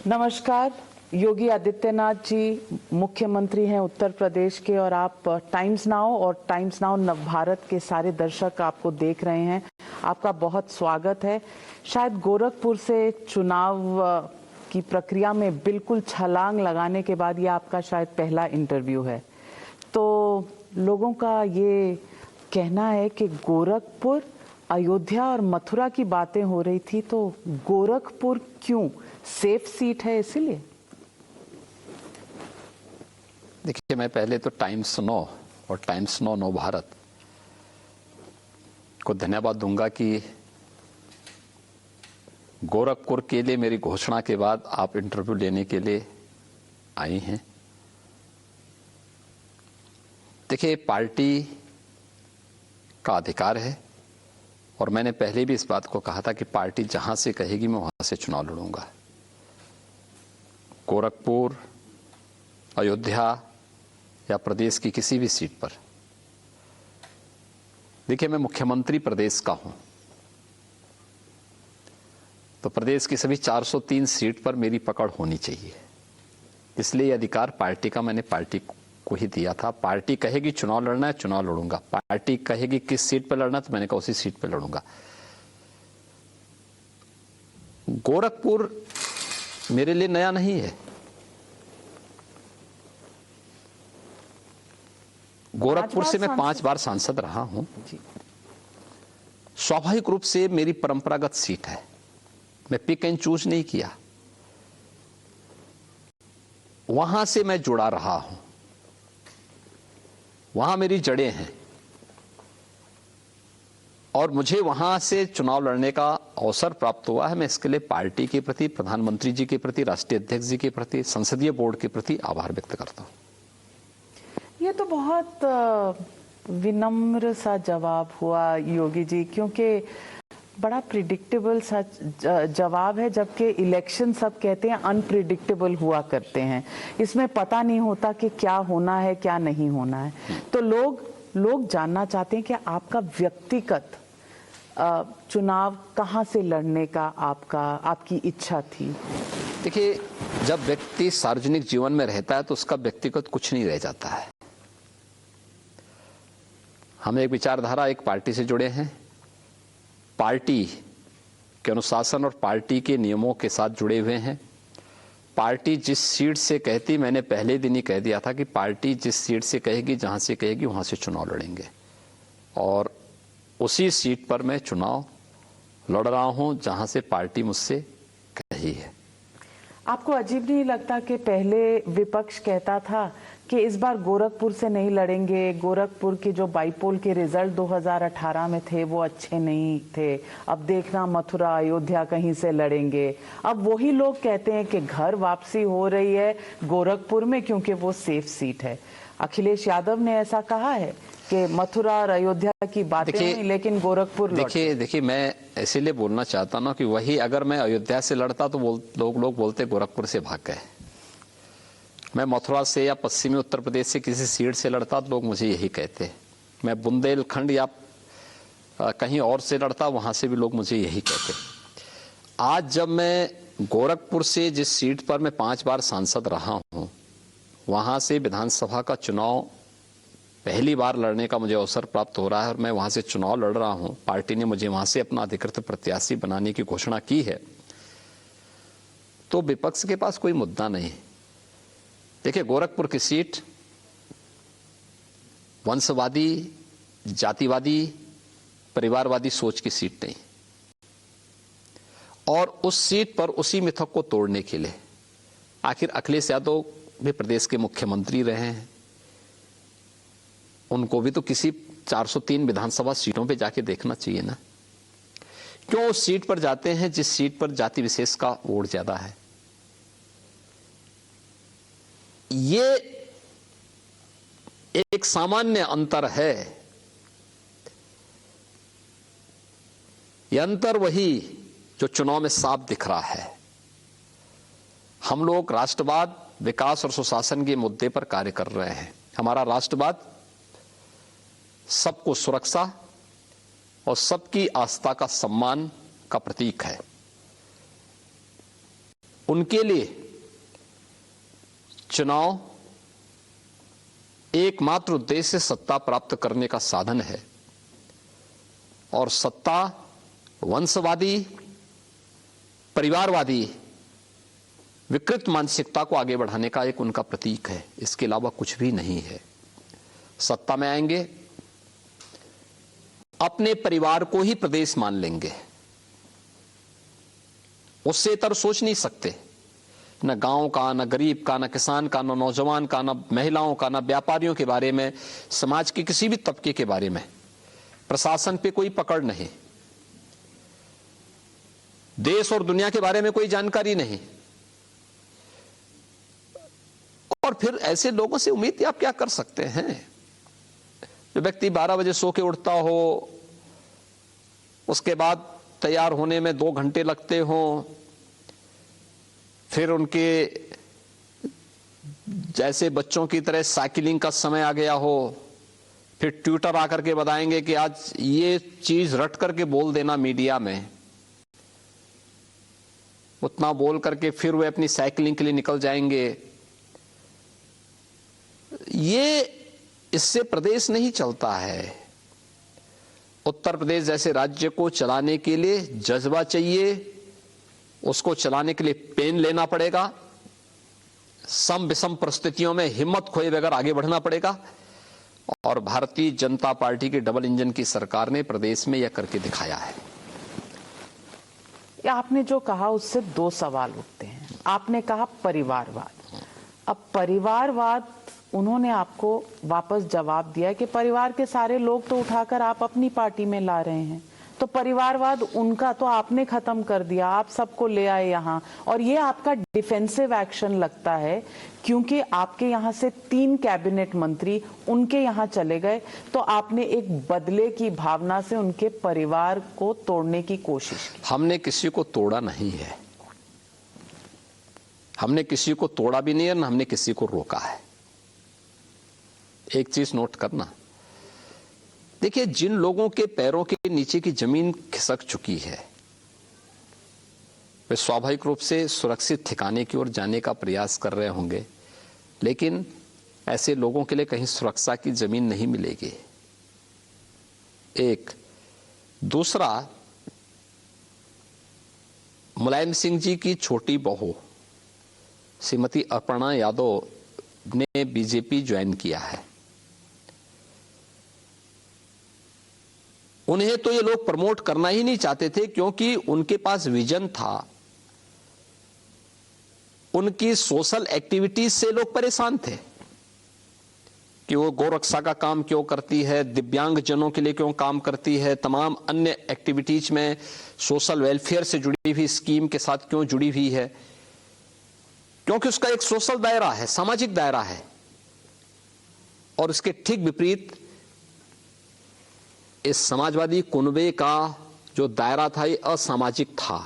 नमस्कार। योगी आदित्यनाथ जी मुख्यमंत्री हैं उत्तर प्रदेश के और आप टाइम्स नाउ नव भारत के सारे दर्शक आपको देख रहे हैं। आपका बहुत स्वागत है। शायद गोरखपुर से चुनाव की प्रक्रिया में बिल्कुल छलांग लगाने के बाद ये आपका शायद पहला इंटरव्यू है। तो लोगों का ये कहना है कि गोरखपुर, अयोध्या और मथुरा की बातें हो रही थी, तो गोरखपुर क्यों? सेफ सीट है इसीलिए? देखिए, मैं पहले तो टाइम्स नाउ और टाइम्स नाउ नव भारत को धन्यवाद दूंगा कि गोरखपुर के लिए मेरी घोषणा के बाद आप इंटरव्यू लेने के लिए आई हैं। देखिए, पार्टी का अधिकार है और मैंने पहले भी इस बात को कहा था कि पार्टी जहां से कहेगी मैं वहां से चुनाव लड़ूंगा। गोरखपुर, अयोध्या या प्रदेश की किसी भी सीट पर। देखिए, मैं मुख्यमंत्री प्रदेश का हूं, तो प्रदेश की सभी 403 सीट पर मेरी पकड़ होनी चाहिए। इसलिए यह अधिकार पार्टी का मैंने पार्टी को ही दिया था। पार्टी कहेगी चुनाव लड़ना है, चुनाव लड़ूंगा। पार्टी कहेगी किस सीट पर लड़ना, तो मैंने कहा उसी सीट पर लड़ूंगा। गोरखपुर मेरे लिए नया नहीं है। गोरखपुर से मैं 5 बार सांसद रहा हूं। स्वाभाविक रूप से मेरी परंपरागत सीट है। मैं पिक एंड चूज नहीं किया। वहां से मैं जुड़ा रहा हूं, वहां मेरी जड़ें हैं और मुझे वहां से चुनाव लड़ने का अवसर प्राप्त हुआ है। मैं इसके लिए पार्टी के प्रति, प्रधानमंत्री जी के प्रति, राष्ट्रीय अध्यक्ष जी के प्रति, संसदीय बोर्ड के प्रति आभार व्यक्त करता हूं। ये तो बहुत विनम्र सा जवाब हुआ योगी जी, क्योंकि बड़ा प्रिडिक्टेबल सा जवाब है, जबकि इलेक्शन सब कहते हैं अनप्रिडिक्टेबल हुआ करते हैं। इसमें पता नहीं होता कि क्या होना है क्या नहीं होना है। तो लोग जानना चाहते हैं कि आपका व्यक्तिगत चुनाव कहां से लड़ने का आपकी इच्छा थी। देखिए, जब व्यक्ति सार्वजनिक जीवन में रहता है तो उसका व्यक्तिगत कुछ नहीं रह जाता है। हम एक विचारधारा, एक पार्टी से जुड़े हैं। पार्टी के अनुशासन और पार्टी के नियमों के साथ जुड़े हुए हैं। पार्टी जिस सीट से कहती, मैंने पहले दिन ही कह दिया था कि पार्टी जिस सीट से कहेगी, जहां से कहेगी वहां से चुनाव लड़ेंगे और उसी सीट पर मैं चुनाव लड़ रहा हूं जहां से पार्टी मुझसे कही है। आपको अजीब नहीं लगता कि पहले विपक्ष कहता था कि इस बार गोरखपुर से नहीं लड़ेंगे, गोरखपुर के जो बाईपोल के रिजल्ट 2018 में थे वो अच्छे नहीं थे, अब देखना मथुरा, अयोध्या कहीं से लड़ेंगे। अब वही लोग कहते हैं कि घर वापसी हो रही है गोरखपुर में क्योंकि वो सेफ सीट है। अखिलेश यादव ने ऐसा कहा है कि मथुरा और अयोध्या की बातें हुई लेकिन गोरखपुर देखिए, मैं इसीलिए बोलना चाहता हूं कि वही अगर मैं अयोध्या से लड़ता तो लोग बोलते गोरखपुर से भाग गए। मैं मथुरा से या पश्चिमी उत्तर प्रदेश से किसी सीट से लड़ता तो लोग मुझे यही कहते। मैं बुंदेलखंड या कहीं और से लड़ता, वहां से भी लोग मुझे यही कहते। आज जब मैं गोरखपुर से, जिस सीट पर मैं 5 बार सांसद रहा हूं, वहां से विधानसभा का चुनाव पहली बार लड़ने का मुझे अवसर प्राप्त हो रहा है और मैं वहां से चुनाव लड़ रहा हूं, पार्टी ने मुझे वहां से अपना अधिकृत प्रत्याशी बनाने की घोषणा की है, तो विपक्ष के पास कोई मुद्दा नहीं। देखिए, गोरखपुर की सीट वंशवादी, जातिवादी, परिवारवादी सोच की सीट नहीं, और उस सीट पर उसी मिथक को तोड़ने के लिए, आखिर अखिलेश यादव भी प्रदेश के मुख्यमंत्री रहे हैं, उनको भी तो किसी 403 विधानसभा सीटों पे जाके देखना चाहिए ना। क्यों उस सीट पर जाते हैं जिस सीट पर जाति विशेष का वोट ज्यादा है? ये एक सामान्य अंतर है। यह अंतर वही जो चुनाव में साफ दिख रहा है। हम लोग राष्ट्रवाद, विकास और सुशासन के मुद्दे पर कार्य कर रहे हैं। हमारा राष्ट्रवाद सबको सुरक्षा और सबकी आस्था का सम्मान का प्रतीक है। उनके लिए चुनाव एकमात्र उद्देश्य से सत्ता प्राप्त करने का साधन है और सत्ता वंशवादी, परिवारवादी, विकृत मानसिकता को आगे बढ़ाने का एक उनका प्रतीक है। इसके अलावा कुछ भी नहीं है। सत्ता में आएंगे, अपने परिवार को ही प्रदेश मान लेंगे, उससे इतर सोच नहीं सकते। न गांव का, न गरीब का, न किसान का, न नौजवान का, न महिलाओं का, न व्यापारियों के बारे में, समाज के किसी भी तबके के बारे में प्रशासन पे कोई पकड़ नहीं, देश और दुनिया के बारे में कोई जानकारी नहीं। और फिर ऐसे लोगों से उम्मीद आप क्या कर सकते हैं? जो व्यक्ति 12 बजे सो के उठता हो, उसके बाद तैयार होने में 2 घंटे लगते हो, फिर उनके जैसे बच्चों की तरह साइकिलिंग का समय आ गया हो, फिर ट्विटर आकर के बताएंगे कि आज ये चीज रट करके बोल देना मीडिया में, उतना बोल करके फिर वे अपनी साइकिलिंग के लिए निकल जाएंगे। ये इससे प्रदेश नहीं चलता है। उत्तर प्रदेश जैसे राज्य को चलाने के लिए जज्बा चाहिए, उसको चलाने के लिए पेन लेना पड़ेगा, सम विषम परिस्थितियों में हिम्मत खोए बगैर आगे बढ़ना पड़ेगा। और भारतीय जनता पार्टी की डबल इंजन की सरकार ने प्रदेश में यह करके दिखाया है। आपने जो कहा उससे 2 सवाल उठते हैं। आपने कहा परिवारवाद। अब परिवारवाद उन्होंने आपको वापस जवाब दिया कि परिवार के सारे लोग तो उठाकर आप अपनी पार्टी में ला रहे हैं, तो परिवारवाद उनका तो आपने खत्म कर दिया, आप सबको ले आए यहाँ। और ये आपका डिफेंसिव एक्शन लगता है, क्योंकि आपके यहाँ से 3 कैबिनेट मंत्री उनके यहाँ चले गए, तो आपने एक बदले की भावना से उनके परिवार को तोड़ने की कोशिश की। हमने किसी को तोड़ा नहीं है, हमने किसी को तोड़ा भी नहीं है, न हमने किसी को रोका है। एक चीज नोट करना, देखिए, जिन लोगों के पैरों के नीचे की जमीन खिसक चुकी है, वे स्वाभाविक रूप से सुरक्षित ठिकाने की ओर जाने का प्रयास कर रहे होंगे, लेकिन ऐसे लोगों के लिए कहीं सुरक्षा की जमीन नहीं मिलेगी। एक दूसरा, मुलायम सिंह जी की छोटी बहू श्रीमती अपर्णा यादव ने बीजेपी ज्वाइन किया है। उन्हें तो ये लोग प्रमोट करना ही नहीं चाहते थे, क्योंकि उनके पास विजन था। उनकी सोशल एक्टिविटीज से लोग परेशान थे कि वो गौरक्षा का काम क्यों करती है, दिव्यांग जनों के लिए क्यों काम करती है, तमाम अन्य एक्टिविटीज में सोशल वेलफेयर से जुड़ी हुई स्कीम के साथ क्यों जुड़ी हुई है, क्योंकि उसका एक सोशल दायरा है, सामाजिक दायरा है। और इसके ठीक विपरीत इस समाजवादी कुनबे का जो दायरा था, ये असामाजिक था।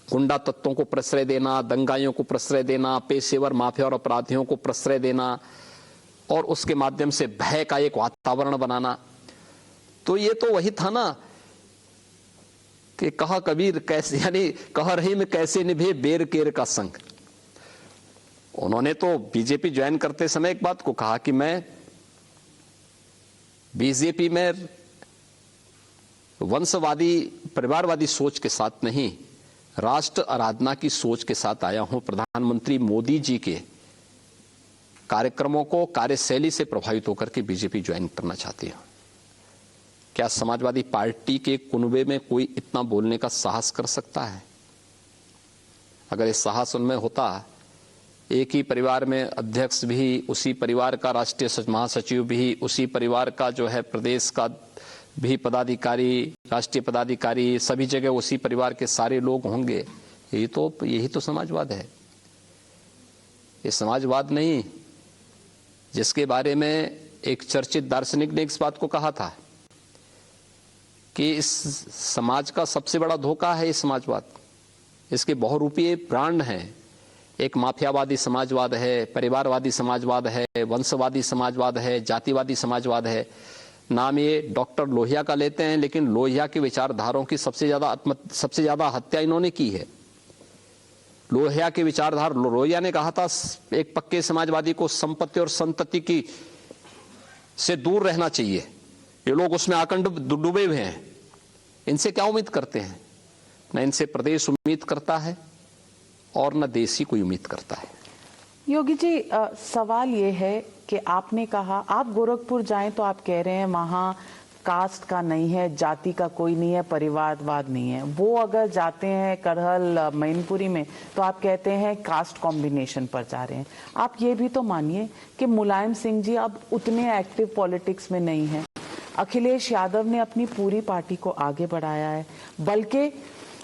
गुंडा तत्वों को प्रश्रय देना, दंगाइयों को प्रश्रय देना, पेशेवर माफिया और अपराधियों को प्रश्रय देना और उसके माध्यम से भय का एक वातावरण बनाना। तो ये तो वही था ना कि कहा कबीर कैसे, यानी कह रही में कैसे निभे बेर केर का संग। उन्होंने तो बीजेपी ज्वाइन करते समय एक बात को कहा कि मैं बीजेपी में वंशवादी, परिवारवादी सोच के साथ नहीं, राष्ट्र आराधना की सोच के साथ आया हूं। प्रधानमंत्री मोदी जी के कार्यक्रमों को, कार्यशैली से प्रभावित होकर के बीजेपी ज्वाइन करना चाहती हूं। क्या समाजवादी पार्टी के कुनबे में कोई इतना बोलने का साहस कर सकता है? अगर ये साहस उनमें होता, एक ही परिवार में अध्यक्ष भी, उसी परिवार का राष्ट्रीय महासचिव भी, उसी परिवार का जो है प्रदेश का भी पदाधिकारी, राष्ट्रीय पदाधिकारी, सभी जगह उसी परिवार के सारे लोग होंगे, यही तो समाजवाद है। ये समाजवाद नहीं जिसके बारे में एक चर्चित दार्शनिक ने इस बात को कहा था कि इस समाज का सबसे बड़ा धोखा है ये समाजवाद, इसके बहुरूपीय ब्रांड हैं। एक माफियावादी समाजवाद है, परिवारवादी समाजवाद है, वंशवादी समाजवाद है, जातिवादी समाजवाद है। नाम ये डॉक्टर लोहिया का लेते हैं, लेकिन लोहिया की विचारधाराओं की सबसे ज्यादा हत्या इन्होंने की है। लोहिया के विचारधार लोहिया ने कहा था एक पक्के समाजवादी को संपत्ति और संतति की से दूर रहना चाहिए। ये लोग उसमें आकंड डूबे हुए हैं। इनसे क्या उम्मीद करते हैं? न इनसे प्रदेश उम्मीद करता है और न देश ही कोई उम्मीद करता है। योगी जी, सवाल ये है कि आपने कहा आप गोरखपुर जाएं तो आप कह रहे हैं वहां कास्ट का नहीं है, जाति का कोई नहीं है, परिवारवाद नहीं है। वो अगर जाते हैं करहल मैनपुरी में तो आप कहते हैं कास्ट कॉम्बिनेशन पर जा रहे हैं। आप ये भी तो मानिए कि मुलायम सिंह जी अब उतने एक्टिव पॉलिटिक्स में नहीं है। अखिलेश यादव ने अपनी पूरी पार्टी को आगे बढ़ाया है, बल्कि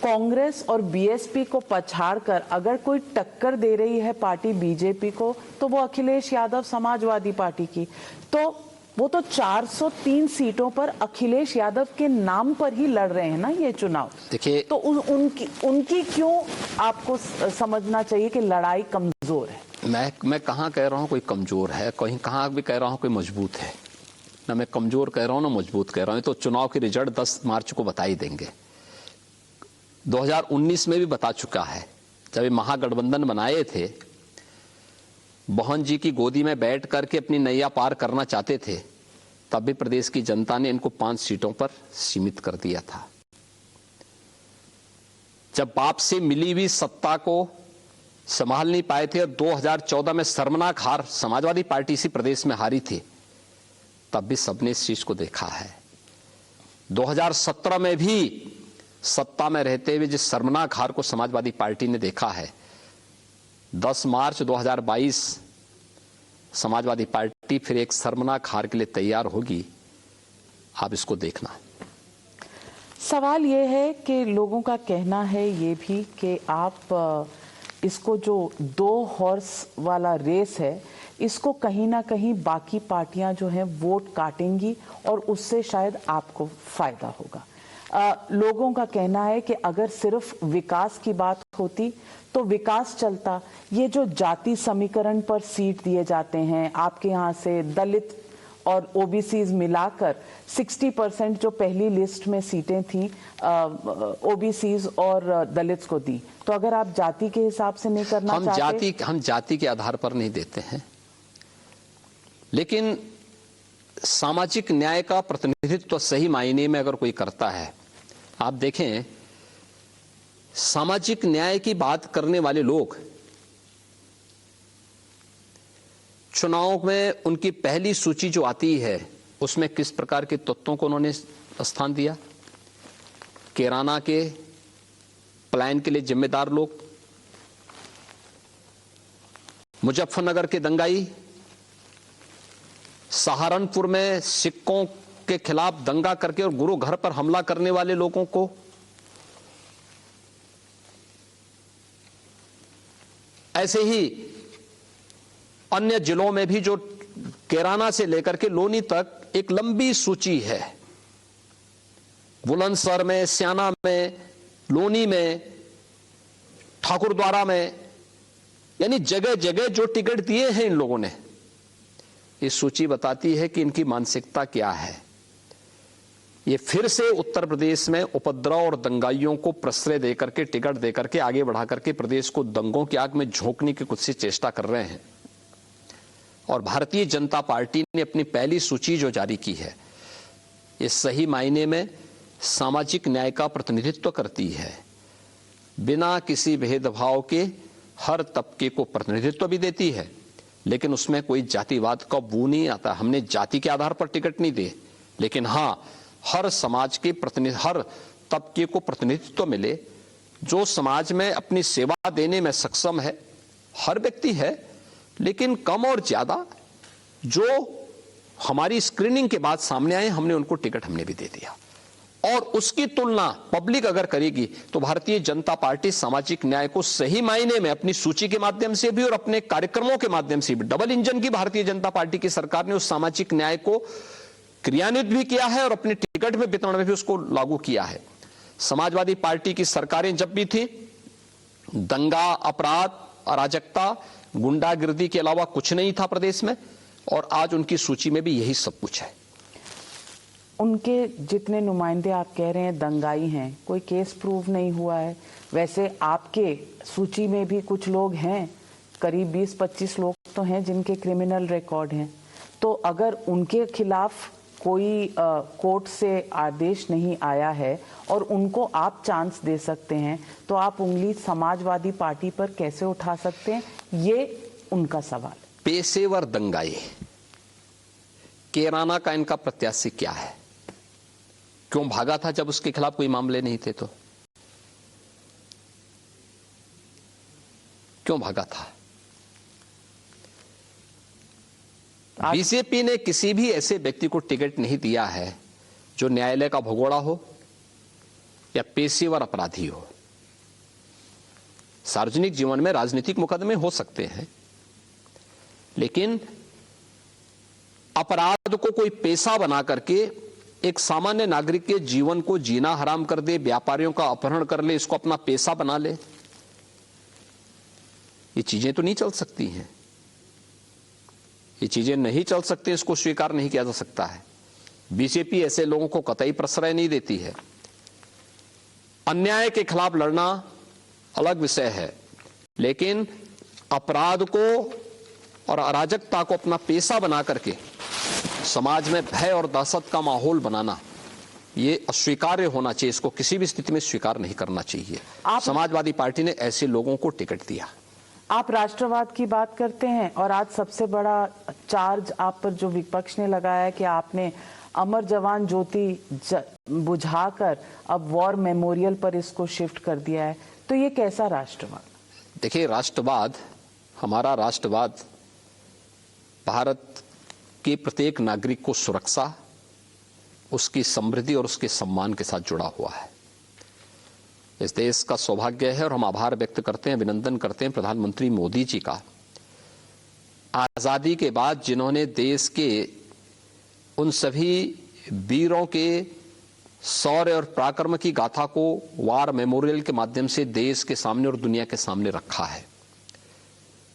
कांग्रेस और बीएसपी को पछाड़कर अगर कोई टक्कर दे रही है पार्टी बीजेपी को तो वो अखिलेश यादव समाजवादी पार्टी की। तो वो तो 403 सीटों पर अखिलेश यादव के नाम पर ही लड़ रहे हैं ना ये चुनाव। देखिए, तो उनकी क्यों आपको समझना चाहिए कि लड़ाई कमजोर है? मैं कहाँ कह रहा हूँ कोई कमजोर है, कहाँ भी कह रहा हूँ कोई मजबूत है। ना मैं कमजोर कह रहा हूँ ना मजबूत कह रहा हूँ। तो चुनाव के रिजल्ट 10 मार्च को बता ही देंगे। 2019 में भी बता चुका है। जब ये महागठबंधन बनाए थे, मोहन जी की गोदी में बैठ करके अपनी नैया पार करना चाहते थे, तब भी प्रदेश की जनता ने इनको 5 सीटों पर सीमित कर दिया था। जब बाप से मिली हुई सत्ता को संभाल नहीं पाए थे और 2014 में शर्मनाक हार समाजवादी पार्टी से प्रदेश में हारी थी, तब भी सबने इस चीज को देखा है। 2017 में भी सत्ता में रहते हुए जिस शर्मनाक हार को समाजवादी पार्टी ने देखा है, 10 मार्च 2022 समाजवादी पार्टी फिर एक शर्मनाक हार के लिए तैयार होगी। आप इसको देखना। सवाल ये है कि लोगों का कहना है ये भी कि आप इसको जो 2 हॉर्स वाला रेस है, इसको कहीं ना कहीं बाकी पार्टियां जो हैं वोट काटेंगी और उससे शायद आपको फायदा होगा। लोगों का कहना है कि अगर सिर्फ विकास की बात होती तो विकास चलता। ये जो जाति समीकरण पर सीट दिए जाते हैं, आपके यहाँ से दलित और ओबीसीज मिलाकर 60% जो पहली लिस्ट में सीटें थी ओबीसीज और दलित्स को दी। तो अगर आप जाति के हिसाब से नहीं करना चाहते, हम जाति के आधार पर नहीं देते हैं, लेकिन सामाजिक न्याय का प्रतिनिधित्व सही मायने में अगर कोई करता है, आप देखें सामाजिक न्याय की बात करने वाले लोग चुनाव में उनकी पहली सूची जो आती है उसमें किस प्रकार के तत्वों को उन्होंने स्थान दिया। कैराना के प्लान के लिए जिम्मेदार लोग, मुजफ्फरनगर के दंगाई, सहारनपुर में सिखों के खिलाफ दंगा करके और गुरु घर पर हमला करने वाले लोगों को, ऐसे ही अन्य जिलों में भी जो कैराना से लेकर के लोनी तक एक लंबी सूची है। बुलंदशहर में, स्याना में, लोनी में, ठाकुरद्वारा में, यानी जगह जगह जो टिकट दिए हैं इन लोगों ने, ये सूची बताती है कि इनकी मानसिकता क्या है। ये फिर से उत्तर प्रदेश में उपद्रव और दंगाइयों को प्रश्रय देकर के, टिकट देकर के आगे बढ़ा करके प्रदेश को दंगों की आग में झोंकने की कुछ सी चेष्टा कर रहे हैं। और भारतीय जनता पार्टी ने अपनी पहली सूची जो जारी की है, ये सही मायने में सामाजिक न्याय का प्रतिनिधित्व करती है। बिना किसी भेदभाव के हर तबके को प्रतिनिधित्व भी देती है, लेकिन उसमें कोई जातिवाद का बू नहीं आता। हमने जाति के आधार पर टिकट नहीं दे, लेकिन हाँ, हर समाज के हर तबके को प्रतिनिधित्व मिले। जो समाज में अपनी सेवा देने में सक्षम है, हर व्यक्ति है, लेकिन कम और ज्यादा जो हमारी स्क्रीनिंग के बाद सामने आए, हमने उनको टिकट हमने भी दे दिया। और उसकी तुलना पब्लिक अगर करेगी तो भारतीय जनता पार्टी सामाजिक न्याय को सही मायने में अपनी सूची के माध्यम से भी और अपने कार्यक्रमों के माध्यम से भी, डबल इंजन की भारतीय जनता पार्टी की सरकार ने उस सामाजिक न्याय को क्रियान्वित भी किया है और अपने टिकट में वितरण में भी उसको लागू किया है। समाजवादी पार्टी की सरकारें जब भी थी, दंगा, अपराध, अराजकता, गुंडागिर्दी के अलावा कुछ नहीं था प्रदेश में, और आज उनकी सूची में भी यही सब कुछ है। उनके जितने नुमाइंदे आप कह रहे हैं दंगाई हैं, कोई केस प्रूव नहीं हुआ है। वैसे आपके सूची में भी कुछ लोग हैं, करीब 20-25 लोग तो हैं जिनके क्रिमिनल रिकॉर्ड हैं। तो अगर उनके खिलाफ कोई कोर्ट से आदेश नहीं आया है और उनको आप चांस दे सकते हैं, तो आप उंगली समाजवादी पार्टी पर कैसे उठा सकते हैं, ये उनका सवाल। पेशेवर दंगाई कैराना का इनका प्रत्याशी क्या है? क्यों भागा था जब उसके खिलाफ कोई मामले नहीं थे? तो क्यों भागा था? बीजेपी ने किसी भी ऐसे व्यक्ति को टिकट नहीं दिया है जो न्यायालय का भगोड़ा हो या पेशेवर अपराधी हो। सार्वजनिक जीवन में राजनीतिक मुकदमे हो सकते हैं, लेकिन अपराध को कोई पेशा बना करके एक सामान्य नागरिक के जीवन को जीना हराम कर दे, व्यापारियों का अपहरण कर ले, इसको अपना पेशा बना ले, ये चीजें तो नहीं चल सकती हैं। ये चीजें नहीं चल सकती, इसको स्वीकार नहीं किया जा सकता है। बीजेपी ऐसे लोगों को कतई प्रश्रय नहीं देती है। अन्याय के खिलाफ लड़ना अलग विषय है, लेकिन अपराध को और अराजकता को अपना पेशा बना करके समाज में भय और दहशत का माहौल बनाना, ये अस्वीकार्य होना चाहिए। इसको किसी भी स्थिति में स्वीकार नहीं करना चाहिए। समाजवादी पार्टी ने ऐसे लोगों को टिकट दिया। आप राष्ट्रवाद की बात करते हैं और आज सबसे बड़ा चार्ज आप पर जो विपक्ष ने लगाया है कि आपने अमर जवान ज्योति बुझाकर अब वॉर मेमोरियल पर इसको शिफ्ट कर दिया है, तो ये कैसा राष्ट्रवाद? देखिए, राष्ट्रवाद, हमारा राष्ट्रवाद भारत के प्रत्येक नागरिक को सुरक्षा, उसकी समृद्धि और उसके सम्मान के साथ जुड़ा हुआ है। इस देश का सौभाग्य है और हम आभार व्यक्त करते हैं, अभिनंदन करते हैं प्रधानमंत्री मोदी जी का, आजादी के बाद जिन्होंने देश के उन सभी वीरों के शौर्य और पराक्रम की गाथा को वार मेमोरियल के माध्यम से देश के सामने और दुनिया के सामने रखा है।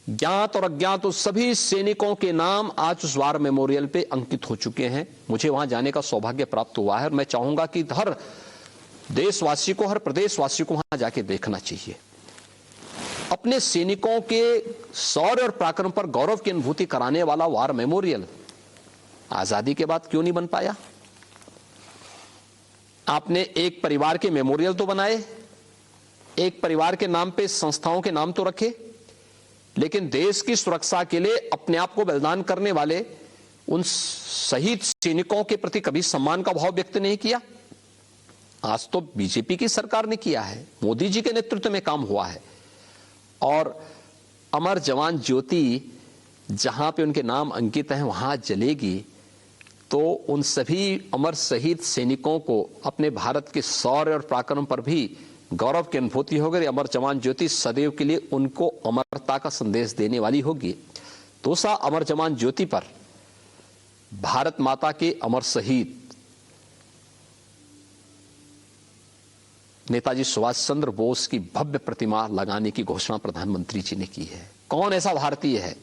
ज्ञात और अज्ञात उस सभी सैनिकों के नाम आज उस वार मेमोरियल पे अंकित हो चुके हैं। मुझे वहां जाने का सौभाग्य प्राप्त हुआ है और मैं चाहूंगा कि हर देशवासी को, हर प्रदेशवासी को वहां जाके देखना चाहिए। अपने सैनिकों के शौर्य और पराक्रम पर गौरव की अनुभूति कराने वाला वार मेमोरियल आजादी के बाद क्यों नहीं बन पाया? आपने एक परिवार के मेमोरियल तो बनाए, एक परिवार के नाम पे संस्थाओं के नाम तो रखे, लेकिन देश की सुरक्षा के लिए अपने आप को बलिदान करने वाले उन शहीद सैनिकों के प्रति कभी सम्मान का भाव व्यक्त नहीं किया। आज तो बीजेपी की सरकार ने किया है, मोदी जी के नेतृत्व में काम हुआ है, और अमर जवान ज्योति जहां पे उनके नाम अंकित हैं वहां जलेगी, तो उन सभी अमर शहीद सैनिकों को अपने भारत के शौर्य और पराक्रम पर भी गौरव की अनुभूति होगी। अमर जवान ज्योति सदैव के लिए उनको अमरता का संदेश देने वाली होगी। दूसरा, अमर जवान ज्योति पर भारत माता के अमर शहीद नेताजी सुभाष चंद्र बोस की भव्य प्रतिमा लगाने की घोषणा प्रधानमंत्री जी ने की है। कौन ऐसा भारतीय है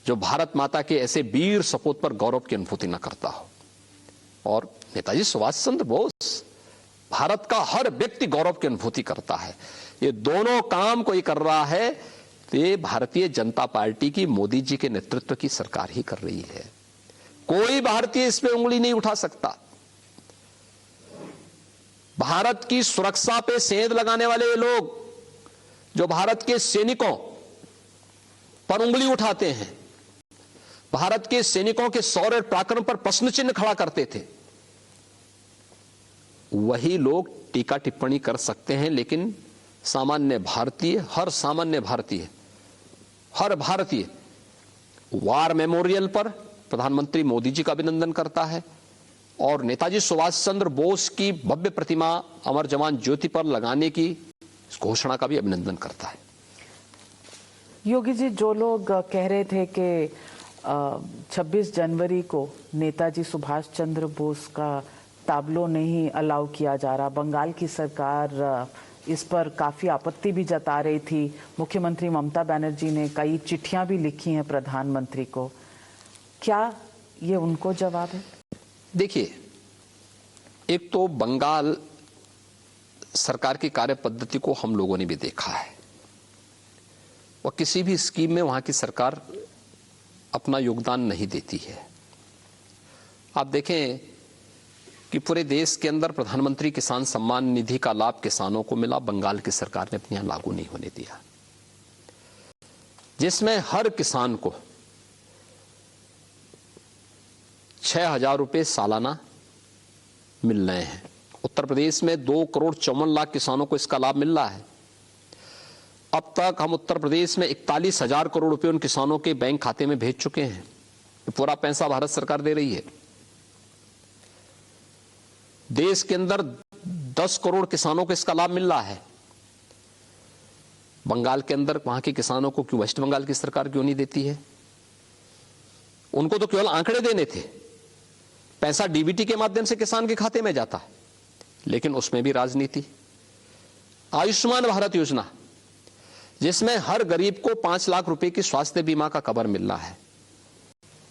जो भारत माता के ऐसे वीर सपूत पर गौरव की अनुभूति न करता हो? और नेताजी सुभाष चंद्र बोस, भारत का हर व्यक्ति गौरव की अनुभूति करता है। ये दोनों काम कोई कर रहा है तो ये भारतीय जनता पार्टी की, मोदी जी के नेतृत्व की सरकार ही कर रही है। कोई भारतीय इस पे उंगली नहीं उठा सकता। भारत की सुरक्षा पे सेंध लगाने वाले ये लोग जो भारत के सैनिकों पर उंगली उठाते हैं, भारत के सैनिकों के शौर्य और पराक्रम पर प्रश्न चिन्ह खड़ा करते थे, वही लोग टीका टिप्पणी कर सकते हैं, लेकिन सामान्य भारतीय, हर भारतीय वार मेमोरियल पर प्रधानमंत्री मोदी जी का अभिनंदन करता है और नेताजी सुभाष चंद्र बोस की भव्य प्रतिमा अमर जवान ज्योति पर लगाने की घोषणा का भी अभिनंदन करता है। योगी जी, जो लोग कह रहे थे कि 26 जनवरी को नेताजी सुभाष चंद्र बोस का ताबलो नहीं अलाउ किया जा रहा, बंगाल की सरकार इस पर काफी आपत्ति भी जता रही थी, मुख्यमंत्री ममता बनर्जी ने कई चिट्ठियां भी लिखी हैं प्रधानमंत्री को, क्या ये उनको जवाब है? देखिए, एक तो बंगाल सरकार की कार्य पद्धति को हम लोगों ने भी देखा है और किसी भी स्कीम में वहां की सरकार अपना योगदान नहीं देती है। आप देखें कि पूरे देश के अंदर प्रधानमंत्री किसान सम्मान निधि का लाभ किसानों को मिला, बंगाल की सरकार ने अपने यहां लागू नहीं होने दिया, जिसमें हर किसान को 6,000 रुपए सालाना मिल रहे हैं। उत्तर प्रदेश में 2,54,00,000 किसानों को इसका लाभ मिल रहा है। अब तक हम उत्तर प्रदेश में 41,000 करोड़ रुपए उन किसानों के बैंक खाते में भेज चुके हैं। पूरा पैसा भारत सरकार दे रही है। देश के अंदर 10 करोड़ किसानों को इसका लाभ मिल रहा है। बंगाल के अंदर वहां के किसानों को क्यों, वेस्ट बंगाल की सरकार क्यों नहीं देती है? उनको तो केवल आंकड़े देने थे, पैसा डीबीटी के माध्यम से किसान के खाते में जाता है, लेकिन उसमें भी राजनीति। आयुष्मान भारत योजना, जिसमें हर गरीब को 5 लाख रुपए की स्वास्थ्य बीमा का कवर मिल रहा है,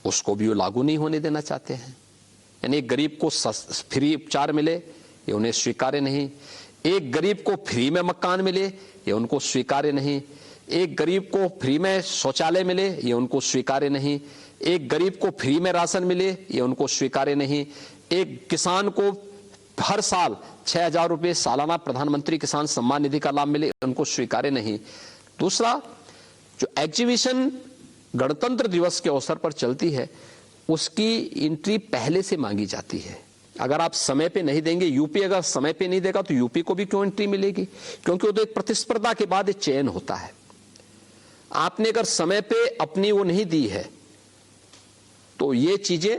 उसको भी वो लागू नहीं होने देना चाहते हैं। यानी एक गरीब को फ्री उपचार मिले, ये उन्हें स्वीकार्य नहीं। एक गरीब को फ्री में मकान मिले, ये उनको स्वीकार्य नहीं। एक गरीब को फ्री में शौचालय मिले, ये उनको स्वीकार्य नहीं। एक गरीब को फ्री में राशन मिले, ये उनको स्वीकार्य नहीं। एक किसान को हर साल 6,000 रुपए सालाना प्रधानमंत्री किसान सम्मान निधि का लाभ मिले, उनको स्वीकार्य नहीं। दूसरा, जो एग्जीबिशन गणतंत्र दिवस के अवसर पर चलती है, उसकी एंट्री पहले से मांगी जाती है। अगर आप समय पे नहीं देंगे, यूपी अगर समय पे नहीं देगा तो यूपी को भी क्यों एंट्री मिलेगी? क्योंकि वो तो एक प्रतिस्पर्धा के बाद एक चयन होता है। आपने अगर समय पे अपनी वो नहीं दी है तो ये चीजें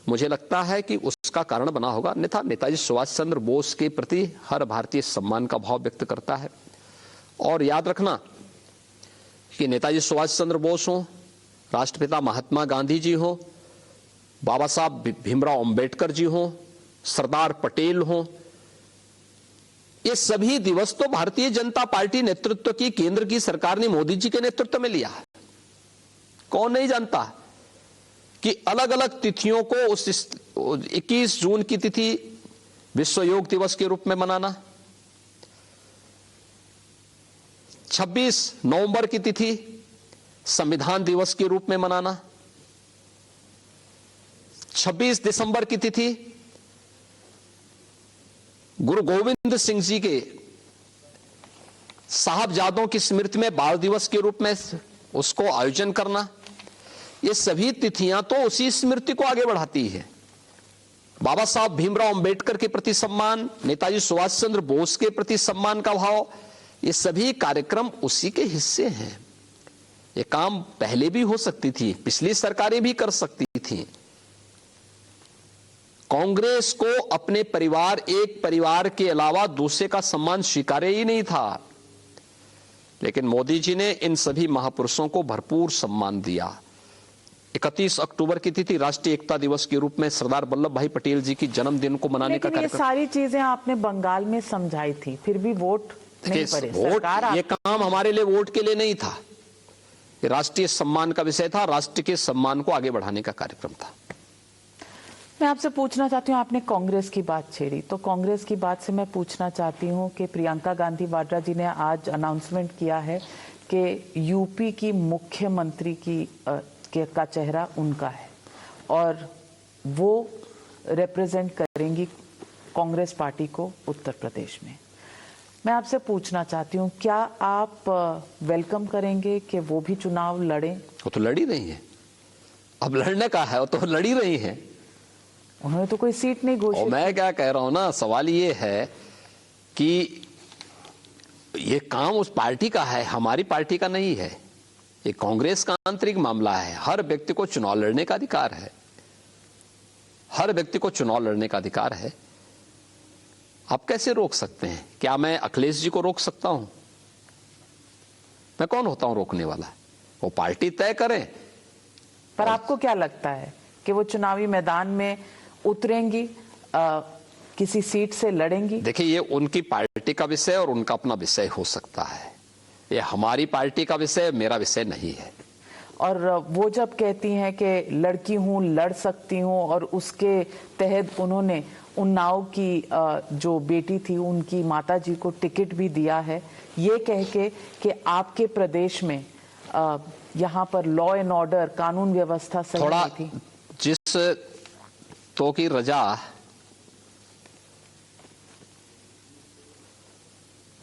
मुझे लगता है कि उसका कारण बना होगा। अन्यथा नेताजी सुभाष चंद्र बोस के प्रति हर भारतीय सम्मान का भाव व्यक्त करता है। और याद रखना कि नेताजी सुभाष चंद्र बोस हो, राष्ट्रपिता महात्मा गांधी जी हो, बाबा साहब भीमराव अंबेडकर जी हो, सरदार पटेल हो, ये सभी दिवस तो भारतीय जनता पार्टी नेतृत्व की केंद्र की सरकार ने मोदी जी के नेतृत्व में लिया है। कौन नहीं जानता कि अलग अलग तिथियों को उस 21 जून की तिथि विश्व योग दिवस के रूप में मनाना, 26 नवंबर की तिथि संविधान दिवस के रूप में मनाना, 26 दिसंबर की तिथि गुरु गोविंद सिंह जी के साहबजादों की स्मृति में बाल दिवस के रूप में उसको आयोजन करना, ये सभी तिथियां तो उसी स्मृति को आगे बढ़ाती है। बाबा साहब भीमराव अंबेडकर के प्रति सम्मान, नेताजी सुभाष चंद्र बोस के प्रति सम्मान का भाव, ये सभी कार्यक्रम उसी के हिस्से हैं। ये काम पहले भी हो सकती थी, पिछली सरकारें भी कर सकती थी। कांग्रेस को अपने परिवार, एक परिवार के अलावा दूसरे का सम्मान स्वीकार्य ही नहीं था, लेकिन मोदी जी ने इन सभी महापुरुषों को भरपूर सम्मान दिया। 31 अक्टूबर की तिथि राष्ट्रीय एकता दिवस के रूप में सरदार वल्लभ भाई पटेल जी की जन्मदिन को मनाने का कार्यक्रम। ये सारी चीजें आपने बंगाल में समझाई थी, फिर भी वोट नहीं पड़े। वोट, ये काम हमारे लिए वोट के लिए नहीं था, ये राष्ट्रीय सम्मान का विषय था, राष्ट्र के सम्मान को आगे बढ़ाने का कार्यक्रम था। मैं आपसे पूछना चाहती हूँ, आपने कांग्रेस की बात छेड़ी, तो कांग्रेस की बात से मैं पूछना चाहती हूँ कि प्रियंका गांधी वाड्रा जी ने आज अनाउंसमेंट किया है कि यूपी की मुख्यमंत्री का चेहरा उनका है और वो रिप्रेजेंट करेंगी कांग्रेस पार्टी को उत्तर प्रदेश में। मैं आपसे पूछना चाहती हूँ, क्या आप वेलकम करेंगे कि वो भी चुनाव लड़ें? वो तो लड़ी रही है, अब लड़ने का है, वो तो लड़ी रही है। उन्होंने तो कोई सीट नहीं घोषित। और मैं क्या कह रहा हूं ना, सवाल ये है कि ये काम उस पार्टी का है, हमारी पार्टी का नहीं है। ये कांग्रेस का आंतरिक मामला है। हर व्यक्ति को चुनाव लड़ने का अधिकार है, हर व्यक्ति को चुनाव लड़ने का अधिकार है। आप कैसे रोक सकते हैं? क्या मैं अखिलेश जी को रोक सकता हूं? मैं कौन होता हूं रोकने वाला? वो पार्टी तय करें। पर आपको क्या लगता है कि वो चुनावी मैदान में उतरेंगी, किसी सीट से लड़ेंगी? देखिए, ये उनकी पार्टी का विषय और उनका अपना विषय हो सकता है। ये हमारी पार्टी का विषय, मेरा विषय नहीं है। और वो जब कहती हैं कि लड़की हूँ, लड़ सकती हूँ, और उसके तहत उन्होंने उन्नाव की जो बेटी थी उनकी माताजी को टिकट भी दिया है, ये कह के कि आपके प्रदेश में यहाँ पर लॉ एंड ऑर्डर, कानून व्यवस्था सही थोड़ा नहीं थी। जिस तो की रजा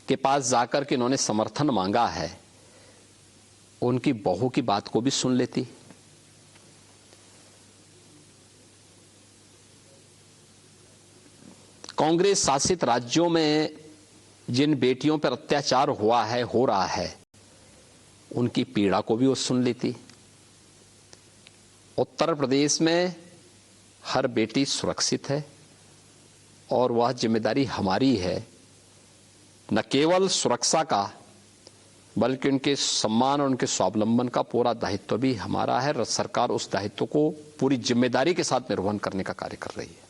के पास जाकर के इन्होंने समर्थन मांगा है, उनकी बहू की बात को भी सुन लेती। कांग्रेस शासित राज्यों में जिन बेटियों पर अत्याचार हुआ है, हो रहा है, उनकी पीड़ा को भी वो सुन लेती। उत्तर प्रदेश में हर बेटी सुरक्षित है और वह जिम्मेदारी हमारी है, न केवल सुरक्षा का बल्कि उनके सम्मान और उनके स्वावलंबन का पूरा दायित्व भी हमारा है। सरकार उस दायित्व को पूरी जिम्मेदारी के साथ निर्वहन करने का कार्य कर रही है।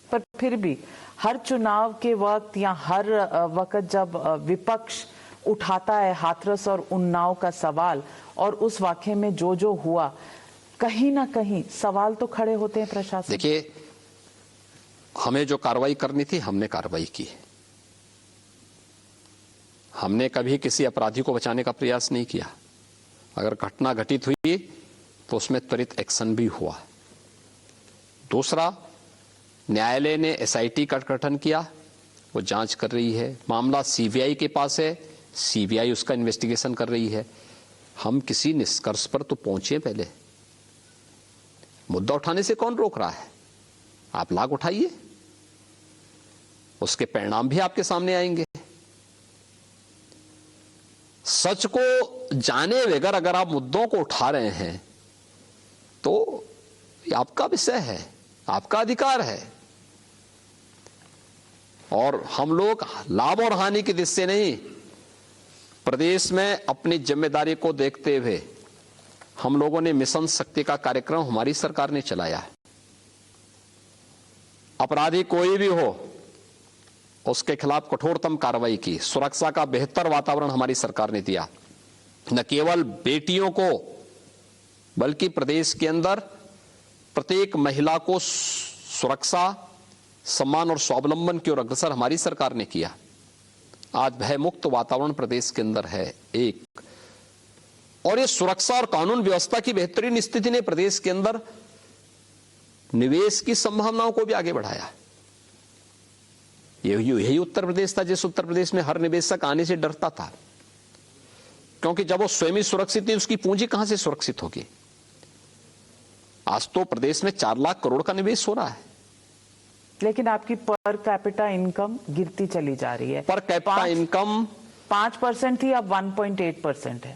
पर फिर भी हर चुनाव के वक्त या हर वक्त जब विपक्ष उठाता है हाथरस और उन्नाव का सवाल और उस वाकये में जो जो हुआ, कहीं ना कहीं सवाल तो खड़े होते हैं प्रशासन। देखिए, हमें जो कार्रवाई करनी थी हमने कार्रवाई की। हमने कभी किसी अपराधी को बचाने का प्रयास नहीं किया। अगर घटना घटित हुई तो उसमें त्वरित एक्शन भी हुआ। दूसरा, न्यायालय ने एसआईटी का गठन किया, वो जांच कर रही है। मामला सीबीआई के पास है, सीबीआई उसका इन्वेस्टिगेशन कर रही है। हम किसी निष्कर्ष पर तो पहुंचे। पहले मुद्दा उठाने से कौन रोक रहा है? आप लाग उठाइए, उसके परिणाम भी आपके सामने आएंगे। सच को जाने बगैर अगर आप मुद्दों को उठा रहे हैं तो ये आपका विषय है, आपका अधिकार है। और हम लोग लाभ और हानि की दृष्टि से नहीं, प्रदेश में अपनी जिम्मेदारी को देखते हुए हम लोगों ने मिशन शक्ति का कार्यक्रम हमारी सरकार ने चलाया है। अपराधी कोई भी हो, उसके खिलाफ कठोरतम कार्रवाई की। सुरक्षा का बेहतर वातावरण हमारी सरकार ने दिया। न केवल बेटियों को बल्कि प्रदेश के अंदर प्रत्येक महिला को सुरक्षा, सम्मान और स्वावलंबन की ओर अग्रसर हमारी सरकार ने किया। आज भयमुक्त वातावरण प्रदेश के अंदर है एक, और ये सुरक्षा और कानून व्यवस्था की बेहतरीन स्थिति ने प्रदेश के अंदर निवेश की संभावनाओं को भी आगे बढ़ाया। यही उत्तर प्रदेश था जिस उत्तर प्रदेश में हर निवेशक आने से डरता था, क्योंकि जब वो स्वयं ही सुरक्षित नहीं, उसकी पूंजी कहां से सुरक्षित होगी। आज तो प्रदेश में 4 लाख करोड़ का निवेश हो रहा है, लेकिन आपकी पर कैपिटा इनकम गिरती चली जा रही है। पर कैपिटा इनकम 5% थी, अब 1.8% है।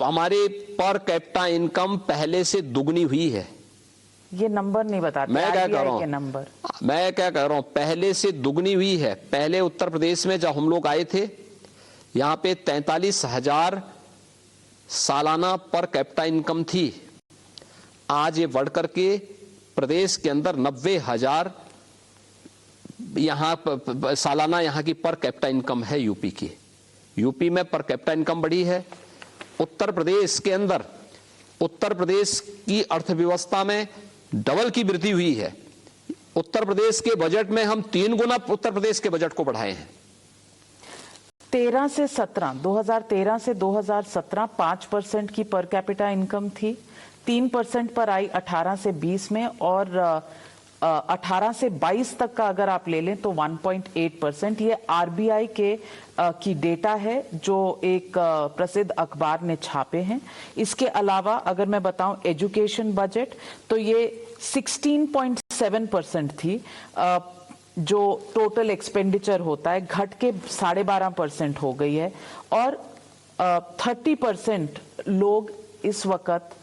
हमारे पर कैपिटा इनकम पहले से दुगनी हुई है। ये नंबर नहीं बताते, मैं क्या कह रहा हूं, नंबर मैं क्या कह रहा हूं, पहले से दुगनी हुई है। पहले उत्तर प्रदेश में जब हम लोग आए थे, यहां पे 43,000 सालाना पर कैपिटा इनकम थी। आज ये बढ़कर के प्रदेश के अंदर 90,000 यहां सालाना यहां की पर कैपिटा इनकम है यूपी की। यूपी में पर कैपिटा इनकम बढ़ी है। उत्तर प्रदेश के अंदर, उत्तर प्रदेश की अर्थव्यवस्था में डबल की वृद्धि हुई है। उत्तर प्रदेश के बजट में हम 3 गुना उत्तर प्रदेश के बजट को बढ़ाए हैं। 2013 से 2017 5% की पर कैपिटा इनकम थी, 3% पर आई 18 से 20 में, और 18 से 22 तक का अगर आप ले लें तो 1.8%। ये आरबीआई के की डेटा है जो एक प्रसिद्ध अखबार ने छापे हैं। इसके अलावा अगर मैं बताऊं एजुकेशन बजट, तो ये 16.7% थी जो टोटल एक्सपेंडिचर होता है, घट के 12.5% हो गई है। और 30% लोग इस वक्त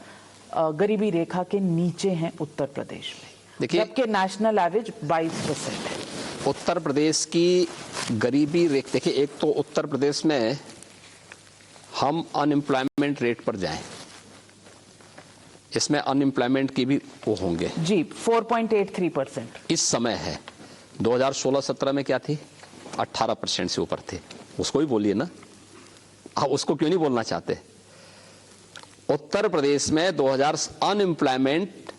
गरीबी रेखा के नीचे हैं उत्तर प्रदेश में, जबकि नेशनल एवरेज 22% है। उत्तर प्रदेश की गरीबी रेखा, देखिए, एक तो उत्तर प्रदेश में हम अनएम्प्लॉयमेंट रेट पर जाएं, इसमें अनएम्प्लॉयमेंट की भी वो होंगे जी, 4.83% इस समय है। 2016-17 में क्या थी? 18% से ऊपर थे। उसको भी बोलिए ना, आप उसको क्यों नहीं बोलना चाहते? उत्तर प्रदेश में 2000 अनएम्प्लॉयमेंट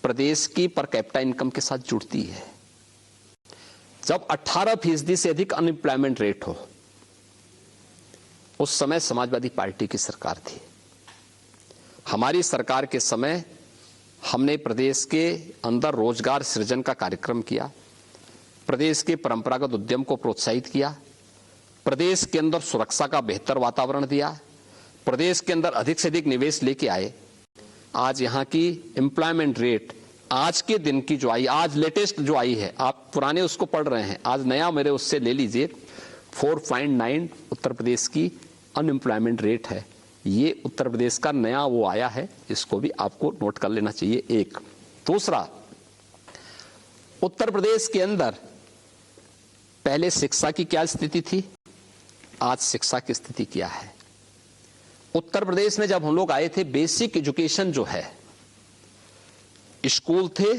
प्रदेश की पर कैपिटा इनकम के साथ जुड़ती है। जब 18% से अधिक अनएम्प्लॉयमेंट रेट हो, उस समय समाजवादी पार्टी की सरकार थी। हमारी सरकार के समय हमने प्रदेश के अंदर रोजगार सृजन का कार्यक्रम किया, प्रदेश के परंपरागत उद्यम को प्रोत्साहित किया, प्रदेश के अंदर सुरक्षा का बेहतर वातावरण दिया, प्रदेश के अंदर अधिक से अधिक निवेश लेके आए। आज यहाँ की एम्प्लॉयमेंट रेट आज के दिन की जो आई, आज लेटेस्ट जो आई है, आप पुराने उसको पढ़ रहे हैं, आज नया मेरे उससे ले लीजिए, 4.9 उत्तर प्रदेश की अनएम्प्लॉयमेंट रेट है। ये उत्तर प्रदेश का नया वो आया है, इसको भी आपको नोट कर लेना चाहिए। एक दूसरा, उत्तर प्रदेश के अंदर पहले शिक्षा की क्या स्थिति थी, आज शिक्षा की स्थिति क्या है। उत्तर प्रदेश में जब हम लोग आए थे, बेसिक एजुकेशन जो है, स्कूल थे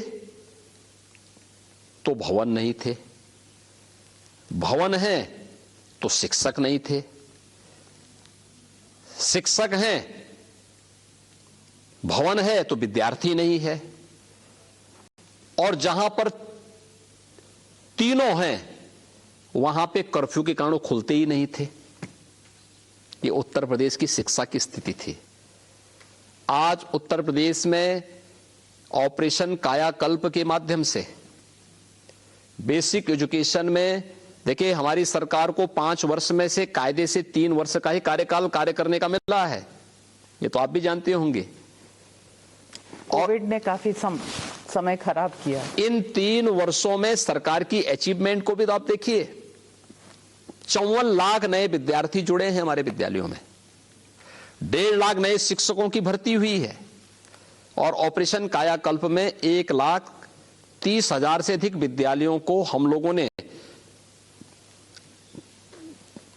तो भवन नहीं थे, भवन है तो शिक्षक नहीं थे, शिक्षक हैं, भवन है तो विद्यार्थी नहीं है, और जहां पर तीनों हैं वहां पे कर्फ्यू के कारण खुलते ही नहीं थे। ये उत्तर प्रदेश की शिक्षा की स्थिति थी। आज उत्तर प्रदेश में ऑपरेशन कायाकल्प के माध्यम से बेसिक एजुकेशन में, देखिए हमारी सरकार को 5 वर्ष में से कायदे से 3 वर्ष का ही कार्यकाल कार्य करने का मिला है, ये तो आप भी जानते होंगे। कोविड ने काफी समय खराब किया। इन 3 वर्षों में सरकार की अचीवमेंट को भी तो आप देखिए, 54 लाख नए विद्यार्थी जुड़े हैं हमारे विद्यालयों में, 1.5 लाख नए शिक्षकों की भर्ती हुई है, और ऑपरेशन कायाकल्प में 1,30,000 से अधिक विद्यालयों को हम लोगों ने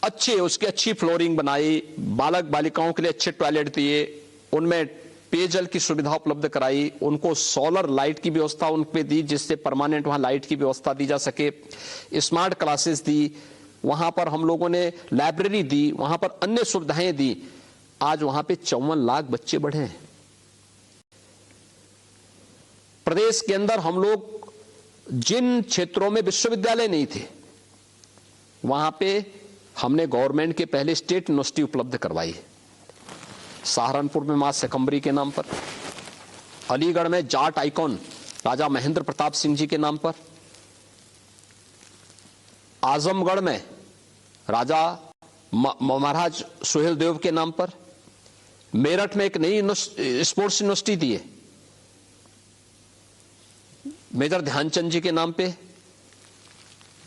अच्छी फ्लोरिंग बनाई, बालक बालिकाओं के लिए अच्छे टॉयलेट दिए, उनमें पेयजल की सुविधा उपलब्ध कराई, उनको सोलर लाइट की व्यवस्था उन पे दी जिससे परमानेंट वहां लाइट की व्यवस्था दी जा सके, स्मार्ट क्लासेस दी, वहां पर हम लोगों ने लाइब्रेरी दी, वहां पर अन्य सुविधाएं दी। आज वहां पे 54 लाख बच्चे बढ़े हैं। प्रदेश के अंदर हम लोग जिन क्षेत्रों में विश्वविद्यालय नहीं थे, वहां पे हमने गवर्नमेंट के पहले स्टेट यूनिवर्सिटी उपलब्ध करवाई। सहारनपुर में मां शकंबरी के नाम पर, अलीगढ़ में जाट आइकॉन राजा महेंद्र प्रताप सिंह जी के नाम पर, आजमगढ़ में राजा महाराज सुहेल देव के नाम पर, मेरठ में एक नई स्पोर्ट्स यूनिवर्सिटी दी है मेजर ध्यानचंद जी के नाम पे,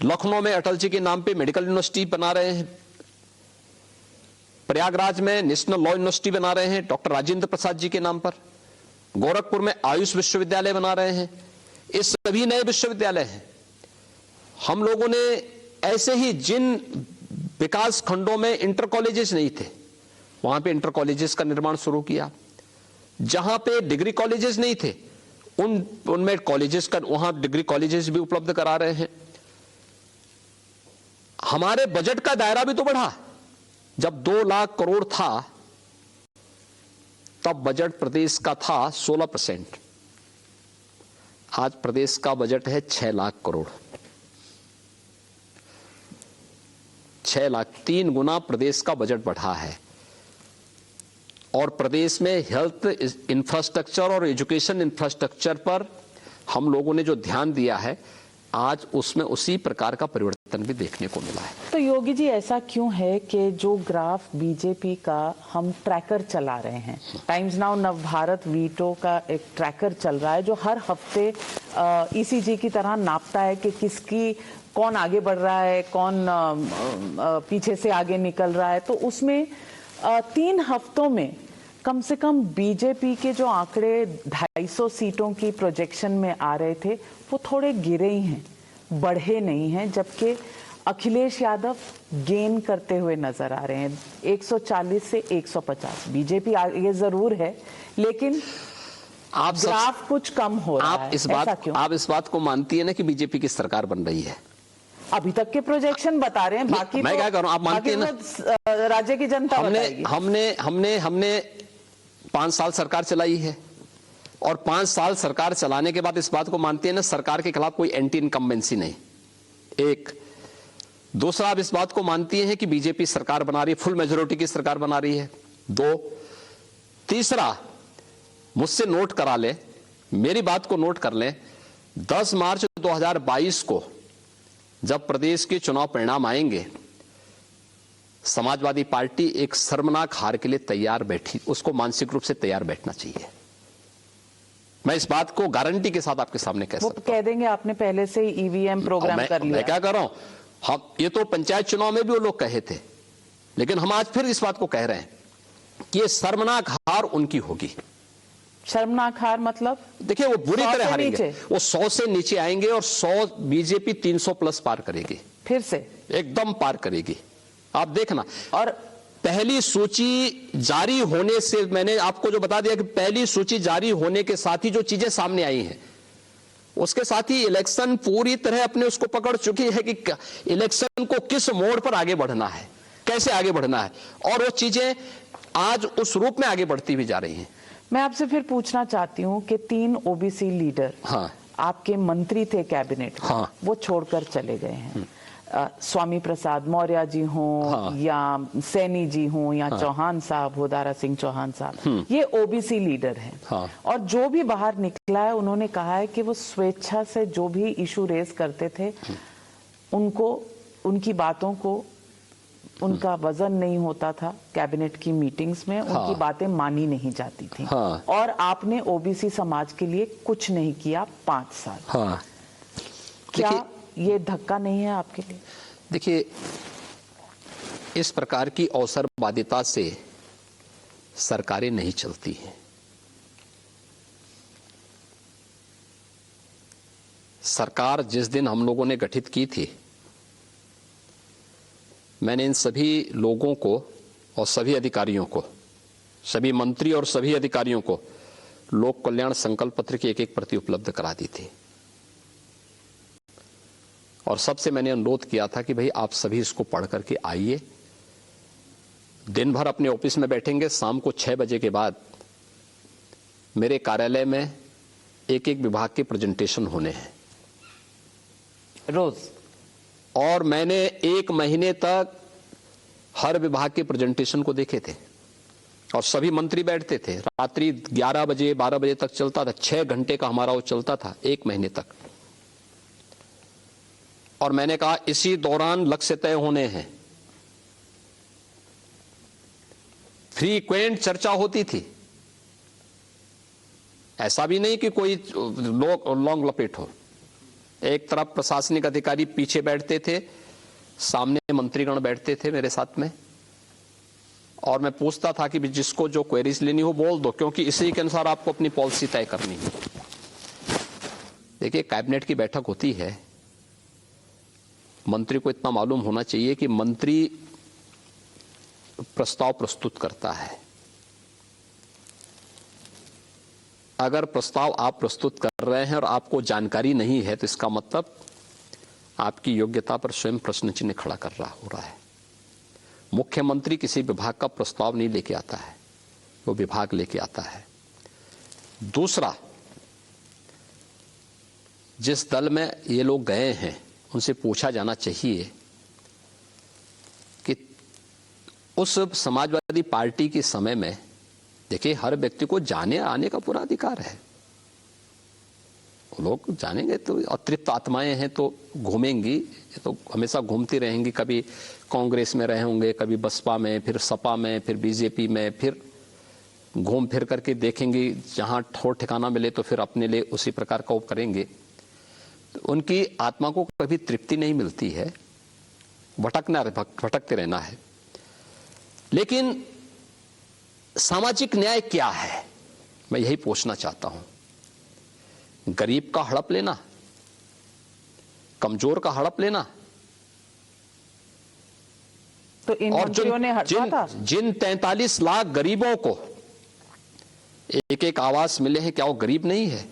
लखनऊ में अटल जी के नाम पे मेडिकल यूनिवर्सिटी बना रहे हैं, प्रयागराज में नेशनल लॉ यूनिवर्सिटी बना रहे हैं डॉक्टर राजेंद्र प्रसाद जी के नाम पर, गोरखपुर में आयुष विश्वविद्यालय बना रहे हैं। ये सभी नए विश्वविद्यालय हैं। हम लोगों ने ऐसे ही जिन विकास खंडों में इंटर कॉलेजेस नहीं थे, वहां पे इंटर कॉलेजेस का निर्माण शुरू किया। जहां पे डिग्री कॉलेजेस नहीं थे, उनमें कॉलेजेस का, वहां डिग्री कॉलेजेस भी उपलब्ध करा रहे हैं। हमारे बजट का दायरा भी तो बढ़ा। जब 2 लाख करोड़ था, तब बजट प्रदेश का था 16%। आज प्रदेश का बजट है 6 लाख करोड़। 6 लाख, 3 गुना प्रदेश का बजट बढ़ा है। और प्रदेश में हेल्थ इंफ्रास्ट्रक्चर और एजुकेशन इंफ्रास्ट्रक्चर पर हम लोगों ने जो ध्यान दिया है, आज उसमें उसी प्रकार का परिवर्तन भी देखने को मिला है। तो योगी जी, ऐसा क्यों है कि जो ग्राफ बीजेपी का हम ट्रैकर चला रहे हैं, टाइम्स नाउ नवभारत वीटो का एक ट्रैकर चल रहा है जो हर हफ्ते ईसीजी की तरह नापता है कि किसकी कौन आगे बढ़ रहा है, कौन पीछे से आगे निकल रहा है। तो उसमें 3 हफ्तों में कम से कम बीजेपी के जो आंकड़े 250 सीटों की प्रोजेक्शन में आ रहे थे, वो थोड़े गिरे ही हैं, बढ़े नहीं हैं, जबकि अखिलेश यादव गेन करते हुए नजर आ रहे हैं। 140 से 150 बीजेपी आगे जरूर है, लेकिन ग्राफ कुछ कम हो रहा है। आप इस बात को मानती है ना कि बीजेपी की सरकार बन रही है? अभी तक के प्रोजेक्शन बता रहे हैं, बाकी मैं तो, क्या कर रहा हूं, आप मानते हैं ना, राज्य की जनता बताएगी। हमने 5 साल सरकार चलाई है, और 5 साल सरकार चलाने के बाद इस बात को मानते हैं ना, सरकार के खिलाफ कोई एंटी इनकम्बेंसी नहीं, एक। दूसरा, आप इस बात को मानती हैं कि बीजेपी सरकार बना रही है, फुल मेजोरिटी की सरकार बना रही है, 2। तीसरा, मुझसे नोट करा ले, मेरी बात को नोट कर लें, 10 मार्च 2022 को जब प्रदेश के चुनाव परिणाम आएंगे, समाजवादी पार्टी एक शर्मनाक हार के लिए तैयार बैठी, उसको मानसिक रूप से तैयार बैठना चाहिए। मैं इस बात को गारंटी के साथ आपके सामने कह सकता हूं। वो कह देंगे आपने पहले से ही ईवीएम प्रोग्राम कर लिया। मैं क्या कर रहा हूं, हम ये तो पंचायत चुनाव में भी वो लोग कहे थे, लेकिन हम आज फिर इस बात को कह रहे हैं कि ये शर्मनाक हार उनकी होगी। शर्मनाक हार मतलब? देखिए, वो बुरी तरह हारेंगे, वो 100 से नीचे आएंगे, और 100 बीजेपी 300 प्लस पार करेगी, फिर से एकदम पार करेगी, आप देखना। और पहली सूची जारी होने से, मैंने आपको जो बता दिया कि पहली सूची जारी होने के साथ ही जो चीजें सामने आई हैं, उसके साथ ही इलेक्शन पूरी तरह अपने उसको पकड़ चुकी है कि इलेक्शन को किस मोड़ पर आगे बढ़ना है, कैसे आगे बढ़ना है, और वो चीजें आज उस रूप में आगे बढ़ती भी जा रही हैं। मैं आपसे फिर पूछना चाहती हूँ कि 3 ओबीसी लीडर, हाँ, आपके मंत्री थे कैबिनेट में, हाँ, वो छोड़कर चले गए हैं। स्वामी प्रसाद मौर्य जी हों, हाँ, या सैनी जी हों, या हाँ, चौहान साहब हो, दारा सिंह चौहान साहब, ये ओबीसी लीडर हैं। हाँ, और जो भी बाहर निकला है, उन्होंने कहा है कि वो स्वेच्छा से जो भी इशू रेज करते थे, उनको, उनकी बातों को, उनका वजन नहीं होता था कैबिनेट की मीटिंग्स में, उनकी हाँ, बातें मानी नहीं जाती थी। हाँ, और आपने ओबीसी समाज के लिए कुछ नहीं किया 5 साल। हाँ, क्या ये धक्का नहीं है आपके लिए? देखिए, इस प्रकार की अवसरवादिता से सरकारें नहीं चलती हैं। सरकार जिस दिन हम लोगों ने गठित की थी, मैंने इन सभी लोगों को और सभी अधिकारियों को, सभी मंत्री और सभी अधिकारियों को लोक कल्याण संकल्प पत्र की एक प्रति उपलब्ध करा दी थी, और सबसे मैंने अनुरोध किया था कि भाई आप सभी इसको पढ़ करके आइए, दिन भर अपने ऑफिस में बैठेंगे, शाम को 6 बजे के बाद मेरे कार्यालय में एक विभाग के प्रेजेंटेशन होने हैं रोज, और मैंने 1 महीने तक हर विभाग के प्रेजेंटेशन को देखे थे, और सभी मंत्री बैठते थे, रात्रि 11 बजे 12 बजे तक चलता था, 6 घंटे का हमारा वो चलता था 1 महीने तक। और मैंने कहा इसी दौरान लक्ष्य तय होने हैं। फ्रीक्वेंट चर्चा होती थी, ऐसा भी नहीं कि कोई लॉन्ग लपेट हो। एक तरफ प्रशासनिक अधिकारी पीछे बैठते थे, सामने मंत्रीगण बैठते थे मेरे साथ में, और मैं पूछता था कि जिसको जो क्वेरीज लेनी हो बोल दो, क्योंकि इसी के अनुसार आपको अपनी पॉलिसी तय करनी है। देखिए, कैबिनेट की बैठक होती है, मंत्री को इतना मालूम होना चाहिए कि मंत्री प्रस्ताव प्रस्तुत करता है। अगर प्रस्ताव आप प्रस्तुत कर रहे हैं और आपको जानकारी नहीं है, तो इसका मतलब आपकी योग्यता पर स्वयं प्रश्न चिन्ह खड़ा हो रहा है। मुख्यमंत्री किसी विभाग का प्रस्ताव नहीं लेके आता है, वो विभाग लेके आता है। दूसरा, जिस दल में ये लोग गए हैं, उनसे पूछा जाना चाहिए कि उस समाजवादी पार्टी के समय में, देखिए, हर व्यक्ति को जाने आने का पूरा अधिकार है। लोग जानेंगे तो, अतृप्त आत्माएं हैं तो घूमेंगी, तो हमेशा घूमती रहेंगी, कभी कांग्रेस में रहे होंगे, कभी बसपा में, फिर सपा में, फिर बीजेपी में, फिर घूम फिर करके देखेंगी, जहां ठोर ठिकाना मिले तो फिर अपने लिए उसी प्रकार का वो करेंगे। तो उनकी आत्मा को कभी तृप्ति नहीं मिलती है, भटकते रहना है। लेकिन सामाजिक न्याय क्या है, मैं यही पूछना चाहता हूं। गरीब का हड़प लेना, कमजोर का हड़प लेना, तो इन मंत्रियों ने हड़पा था। जिन 43 लाख गरीबों को एक आवास मिले हैं, क्या वो गरीब नहीं है?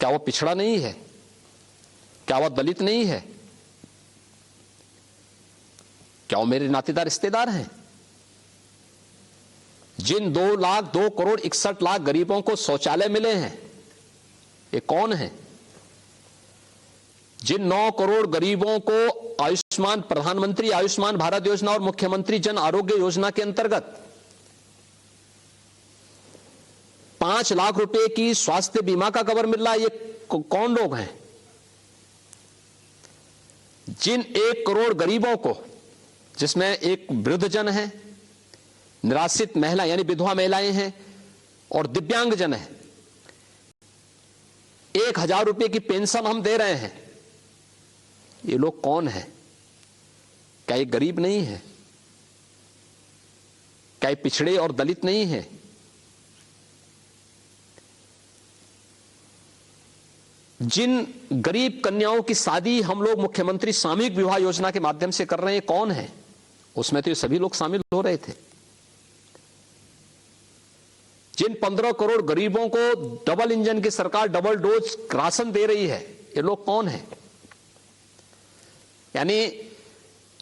क्या वो पिछड़ा नहीं है? क्या वह दलित नहीं है? क्या वो मेरे नातेदार रिश्तेदार हैं? जिन 2,61,00,000 गरीबों को शौचालय मिले हैं, ये कौन है? जिन 9 करोड़ गरीबों को प्रधानमंत्री आयुष्मान भारत योजना और मुख्यमंत्री जन आरोग्य योजना के अंतर्गत 5 लाख रुपए की स्वास्थ्य बीमा का कवर मिल रहा है, ये कौन लोग हैं? जिन 1 करोड़ गरीबों को, जिसमें एक वृद्धजन है, निराश्रित महिला यानी विधवा महिलाएं हैं और दिव्यांगजन है, 1,000 रुपए की पेंशन हम दे रहे हैं, ये लोग कौन है? क्या ये गरीब नहीं है? क्या ये पिछड़े और दलित नहीं है? जिन गरीब कन्याओं की शादी हम लोग मुख्यमंत्री सामूहिक विवाह योजना के माध्यम से कर रहे हैं, कौन है? उसमें तो ये सभी लोग शामिल हो रहे थे। जिन 15 करोड़ गरीबों को डबल इंजन की सरकार डबल डोज राशन दे रही है, ये लोग कौन है? यानी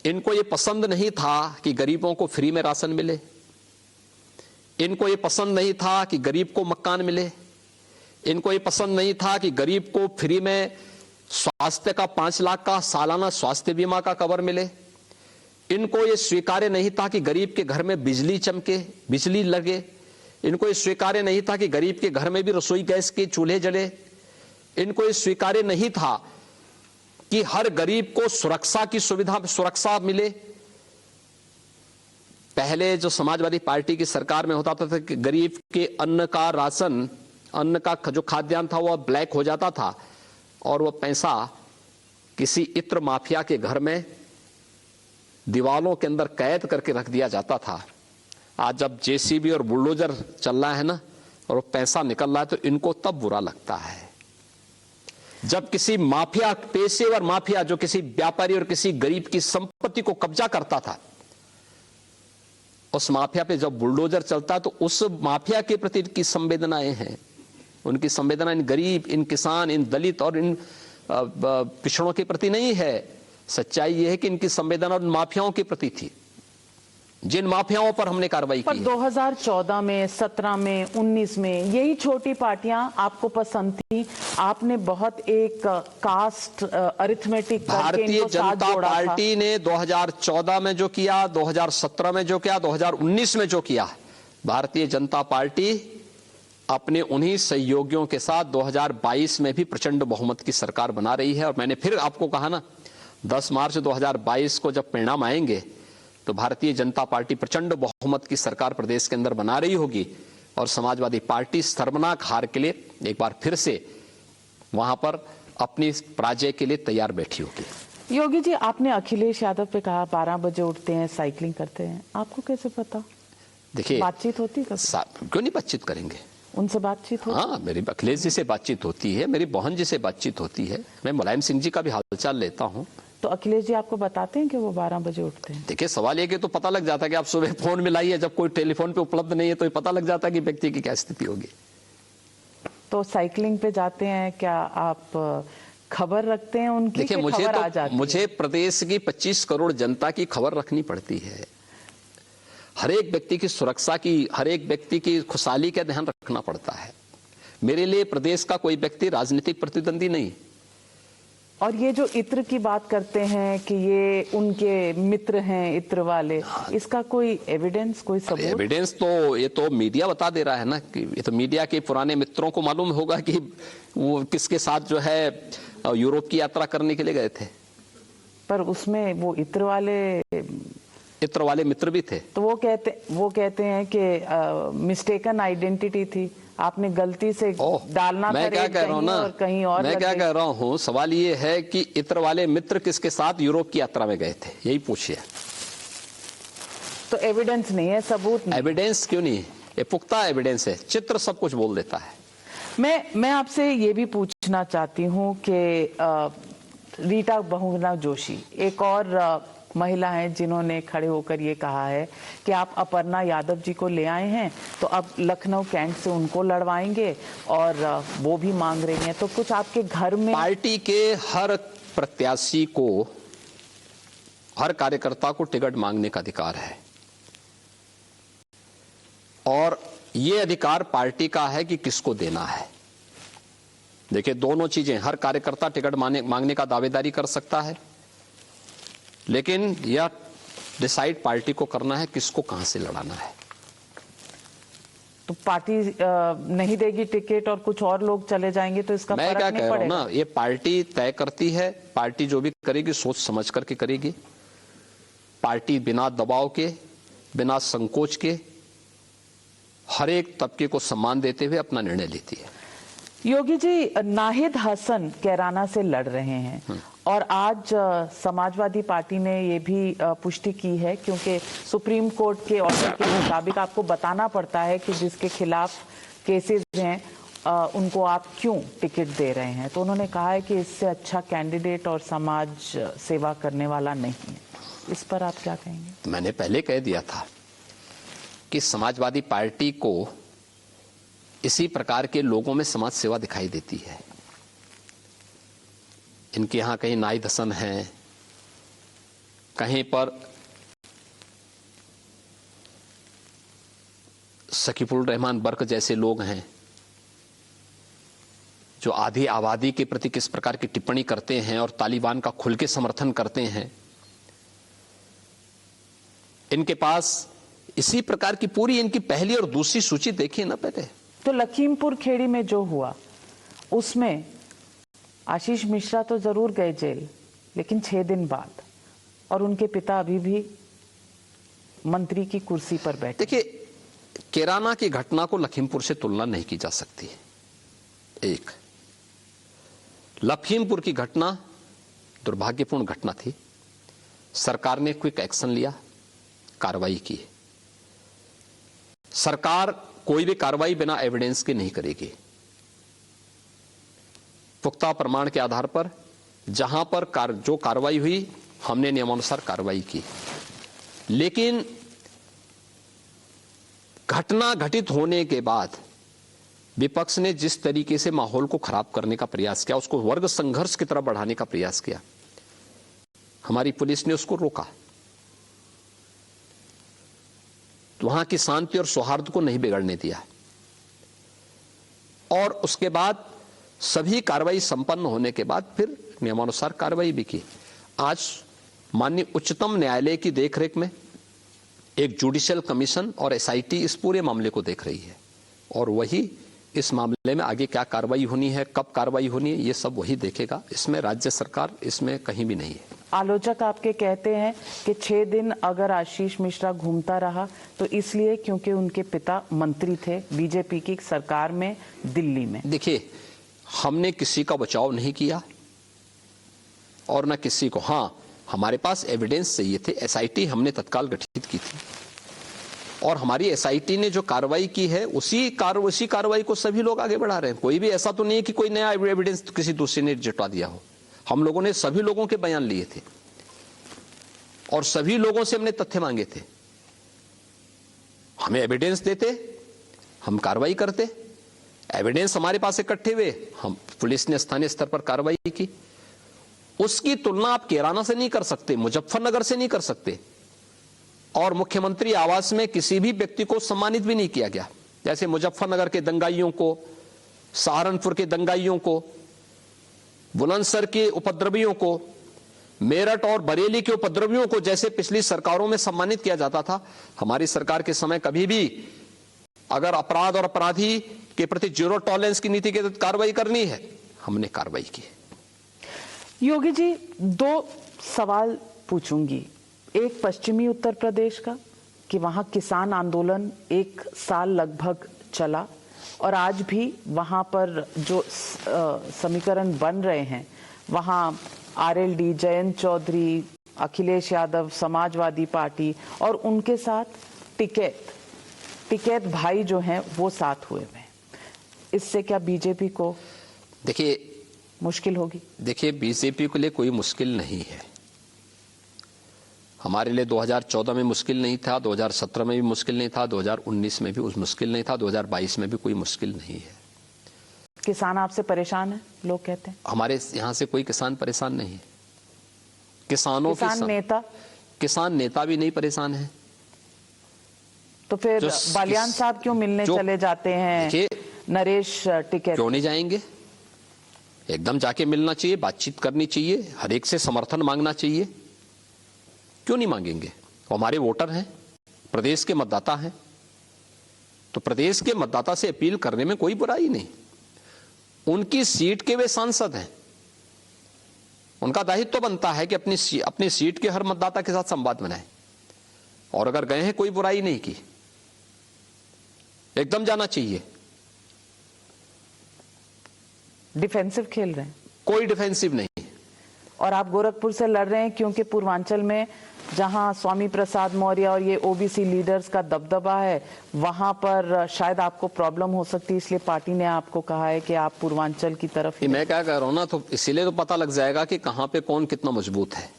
इनको ये पसंद नहीं था कि गरीबों को फ्री में राशन मिले, इनको ये पसंद नहीं था कि गरीब को मकान मिले, इनको ये पसंद नहीं था कि गरीब को फ्री में स्वास्थ्य का 5 लाख का सालाना स्वास्थ्य बीमा का कवर मिले, इनको ये स्वीकार्य नहीं था कि गरीब के घर में बिजली चमके, बिजली लगे, इनको ये स्वीकार्य नहीं था कि गरीब के घर में भी रसोई गैस के चूल्हे जले, इनको ये स्वीकार्य नहीं था कि हर गरीब को सुरक्षा की सुरक्षा मिले। पहले जो समाजवादी पार्टी की सरकार में होता था कि गरीब के अन्न का जो खाद्यान्न था वो ब्लैक हो जाता था और वो पैसा किसी इत्र माफिया के घर में दीवालों के अंदर कैद करके रख दिया जाता था। आज जब जेसीबी और बुलडोजर चल रहा है ना और वो पैसा निकल रहा है, तो इनको तब बुरा लगता है जब किसी माफिया, पेशेवर माफिया जो किसी व्यापारी और किसी गरीब की संपत्ति को कब्जा करता था, उस माफिया पे जब बुलडोजर चलता है तो उस माफिया के प्रति इनकी संवेदनाएं हैं, उनकी संवेदना इन गरीब, इन किसान, इन दलित और इन पिछड़ों के प्रति नहीं है। सच्चाई यह है कि इनकी संवेदना उन माफियाओं के प्रति थी, जिन माफियाओं पर हमने कार्रवाई की। 2014 में, 17 में, 19 में यही छोटी पार्टियां आपको पसंद थी। आपने बहुत एक cast arithmetic Bharatiya Janata party ने 2014 में जो किया, 2017 में जो किया, 2019 में जो किया, भारतीय जनता पार्टी अपने उन्हीं सहयोगियों के साथ 2022 में भी प्रचंड बहुमत की सरकार बना रही है। और मैंने फिर आपको कहा ना, 10 मार्च 2022 को जब परिणाम आएंगे तो भारतीय जनता पार्टी प्रचंड बहुमत की सरकार प्रदेश के अंदर बना रही होगी और समाजवादी पार्टी शर्मनाक हार के लिए एक बार फिर से वहां पर अपनी पराजय के लिए तैयार बैठी होगी। योगी जी, आपने अखिलेश यादव पे कहा 12 बजे उठते हैं, साइकिलिंग करते हैं, आपको कैसे पता? देखिए, बातचीत होती है? क्यों नहीं बातचीत करेंगे? उनसे बातचीत होती? हाँ, मेरी अखिलेश जी से बातचीत होती है, मेरी बहन जी से बातचीत होती है, मैं मुलायम सिंह जी का भी हालचाल लेता हूँ। तो अखिलेश जी आपको बताते हैं कि वो 12 बजे उठते हैं? देखिए, सवाल ये कि तो पता लग जाता है कि आप सुबह फोन मिलाइए, जब कोई टेलीफोन पे उपलब्ध नहीं है तो पता लग जाता है कि व्यक्ति की क्या स्थिति होगी। तो साइकिलिंग पे जाते हैं, क्या आप खबर रखते हैं उनकी? देखिए, मुझे प्रदेश की 25 करोड़ जनता की खबर रखनी पड़ती है। हर एक व्यक्ति की सुरक्षा की, हर एक व्यक्ति की खुशहाली का ध्यान रखना पड़ता है। मेरे लिए प्रदेश का कोई व्यक्ति राजनीतिक प्रतिद्वंदी नहीं। और ये जो इत्र की बात करते हैं कि ये उनके मित्र हैं, इत्र वाले, इसका कोई एविडेंस, कोई सबूत? एविडेंस तो ये तो मीडिया बता दे रहा है ना, कि ये तो मीडिया के पुराने मित्रों को मालूम होगा कि वो किसके साथ जो है यूरोप की यात्रा करने के लिए गए थे। पर उसमें वो इत्र वाले मित्र भी थे। तो वो कहते हैं कि मिस्टेकन आइडेंटिटी थी, आपने गलती से डालना मैं क्या कह रहा हूँ ना, और कहीं और मैं क्या कह रहा हूँ, सवाल ये है कि इत्र वाले मित्र किसके साथ यूरोप की यात्रा में गए थे, यही पूछिए। तो एविडेंस नहीं है, सबूत नहीं। एविडेंस क्यों नहीं? ये पुख्ता एविडेंस है, चित्र सब कुछ बोल देता है। मैं आपसे ये भी पूछना चाहती हूँ कि रीटा बहुगुणा जोशी एक और महिला हैं जिन्होंने खड़े होकर ये कहा है कि आप अपर्णा यादव जी को ले आए हैं तो अब लखनऊ कैंट से उनको लड़वाएंगे, और वो भी मांग रही हैं। तो कुछ आपके घर में पार्टी के हर प्रत्याशी को, हर कार्यकर्ता को टिकट मांगने का अधिकार है और ये अधिकार पार्टी का है कि किसको देना है। देखिए, दोनों चीजें, हर कार्यकर्ता टिकट मांगने का दावेदारी कर सकता है, लेकिन यह डिसाइड पार्टी को करना है किसको कहां से लड़ाना है। तो पार्टी नहीं देगी टिकट और कुछ और लोग चले जाएंगे तो इसका मैं फर्क क्या नहीं कह रहा हूं पड़ेगा? ना, ये पार्टी तय करती है। पार्टी जो भी करेगी सोच समझ करके करेगी। पार्टी बिना दबाव के, बिना संकोच के, हर एक तबके को सम्मान देते हुए अपना निर्णय लेती है। योगी जी, नाहिद हसन कैराना से लड़ रहे हैं और आज समाजवादी पार्टी ने ये भी पुष्टि की है, क्योंकि सुप्रीम कोर्ट के ऑर्डर के मुताबिक आपको बताना पड़ता है कि जिसके खिलाफ केसेस हैं उनको आप क्यों टिकट दे रहे हैं। तो उन्होंने कहा है कि इससे अच्छा कैंडिडेट और समाज सेवा करने वाला नहीं है। इस पर आप क्या कहेंगे? मैंने पहले कह दिया था कि समाजवादी पार्टी को इसी प्रकार के लोगों में समाज सेवा दिखाई देती है। इनके यहां कहीं नाहिद हसन हैं, कहीं पर सकीफुल रहमान बर्क जैसे लोग हैं जो आधी आबादी के प्रति किस प्रकार की टिप्पणी करते हैं और तालिबान का खुल के समर्थन करते हैं। इनके पास इसी प्रकार की पूरी इनकी पहली और दूसरी सूची देखिए ना पहले। तो लखीमपुर खेड़ी में जो हुआ उसमें आशीष मिश्रा तो जरूर गए जेल, लेकिन 6 दिन बाद, और उनके पिता अभी भी मंत्री की कुर्सी पर बैठे। देखिए, कैराना की घटना को लखीमपुर से तुलना नहीं की जा सकती। एक लखीमपुर की घटना दुर्भाग्यपूर्ण घटना थी। सरकार ने क्विक एक्शन लिया, कार्रवाई की। सरकार कोई भी कार्रवाई बिना एविडेंस के नहीं करेगी। पुख्ता प्रमाण के आधार पर जहां पर जो कार्रवाई हुई, हमने नियमानुसार कार्रवाई की। लेकिन घटना घटित होने के बाद विपक्ष ने जिस तरीके से माहौल को खराब करने का प्रयास किया, उसको वर्ग संघर्ष की तरफ बढ़ाने का प्रयास किया, हमारी पुलिस ने उसको रोका। तो वहां की शांति और सौहार्द को नहीं बिगड़ने दिया। और उसके बाद सभी कार्रवाई संपन्न होने के बाद फिर नियमानुसार कार्रवाई भी की। आज माननीय उच्चतम न्यायालय की देखरेख में एक जुडिशियल कमीशन और एसआईटी इस पूरे मामले को देख रही है, और वही इस मामले में आगे क्या कार्रवाई होनी है, कब कार्रवाई होनी है, ये सब वही देखेगा। इसमें राज्य सरकार इसमें कहीं भी नहीं है। आलोचक आपके कहते हैं कि 6 दिन अगर आशीष मिश्रा घूमता रहा तो इसलिए क्योंकि उनके पिता मंत्री थे बीजेपी की सरकार में दिल्ली में। देखिए, हमने किसी का बचाव नहीं किया और न किसी को, हाँ हमारे पास एविडेंस चाहिए थे। एसआईटी हमने तत्काल गठित की थी और हमारी एसआईटी ने जो कार्रवाई की है उसी कार्रवाई को सभी लोग आगे बढ़ा रहे हैं। कोई भी ऐसा तो नहीं है कि कोई नया एविडेंस किसी दूसरे ने जुटा दिया हो। हम लोगों ने सभी लोगों के बयान लिए थे और सभी लोगों से हमने तथ्य मांगे थे। हमें एविडेंस देते, हम कार्रवाई करते। एविडेंस हमारे पास इकट्ठे हुए, हम पुलिस ने स्थानीय स्तर पर कार्रवाई की। उसकी तुलना आप कैराना से नहीं कर सकते, मुजफ्फरनगर से नहीं कर सकते। और मुख्यमंत्री आवास में किसी भी व्यक्ति को सम्मानित भी नहीं किया गया। जैसे मुजफ्फरनगर के दंगाइयों को, सहारनपुर के दंगाइयों को, बुलंदशहर के उपद्रवियों को, मेरठ और बरेली के उपद्रवियों को जैसे पिछली सरकारों में सम्मानित किया जाता था, हमारी सरकार के समय कभी भी अगर अपराध और अपराधी के प्रति जीरो टॉलरेंस की नीति के तहत कार्रवाई करनी है, हमने कार्रवाई की। योगी जी, 2 सवाल पूछूंगी। एक पश्चिमी उत्तर प्रदेश का कि वहां किसान आंदोलन 1 साल लगभग चला और आज भी वहां पर जो समीकरण बन रहे हैं, वहां आरएलडी, जयंत चौधरी, अखिलेश यादव, समाजवादी पार्टी और उनके साथ टिकैत भाई जो हैं वो साथ हुए हैं। इससे क्या बीजेपी को देखिए मुश्किल होगी? देखिए, बीजेपी के लिए कोई मुश्किल नहीं है। हमारे लिए 2014 में मुश्किल नहीं था, 2017 में भी मुश्किल नहीं था, 2019 में भी मुश्किल नहीं था, 2022 में भी कोई मुश्किल नहीं है। किसान आपसे परेशान है, लोग कहते हैं। हमारे यहाँ से कोई किसान परेशान नहीं है। किसानों किसान नेता भी नहीं परेशान है। तो फिर बालियान साहब क्यों मिलने चले जाते हैं नरेश टिकैत? क्यों नहीं जाएंगे? एकदम जाके मिलना चाहिए, बातचीत करनी चाहिए, हर एक से समर्थन मांगना चाहिए। क्यों नहीं मांगेंगे? वो हमारे वोटर हैं, प्रदेश के मतदाता हैं, तो प्रदेश के मतदाता से अपील करने में कोई बुराई नहीं। उनकी सीट के वे सांसद हैं, उनका दायित्व तो बनता है कि अपनी सीट के हर मतदाता के साथ संवाद बनाए। और अगर गए हैं, कोई बुराई नहीं की, एकदम जाना चाहिए। डिफेंसिव खेल रहे हैं? कोई डिफेंसिव नहीं। और आप गोरखपुर से लड़ रहे हैं क्योंकि पूर्वांचल में जहां स्वामी प्रसाद मौर्य और ये ओबीसी लीडर्स का दबदबा है, वहां पर शायद आपको प्रॉब्लम हो सकती है, इसलिए पार्टी ने आपको कहा है कि आप पूर्वांचल की तरफ। मैं क्या कह रहा हूं ना, तो इसीलिए तो पता लग जाएगा कि कहां पे कौन कितना मजबूत है,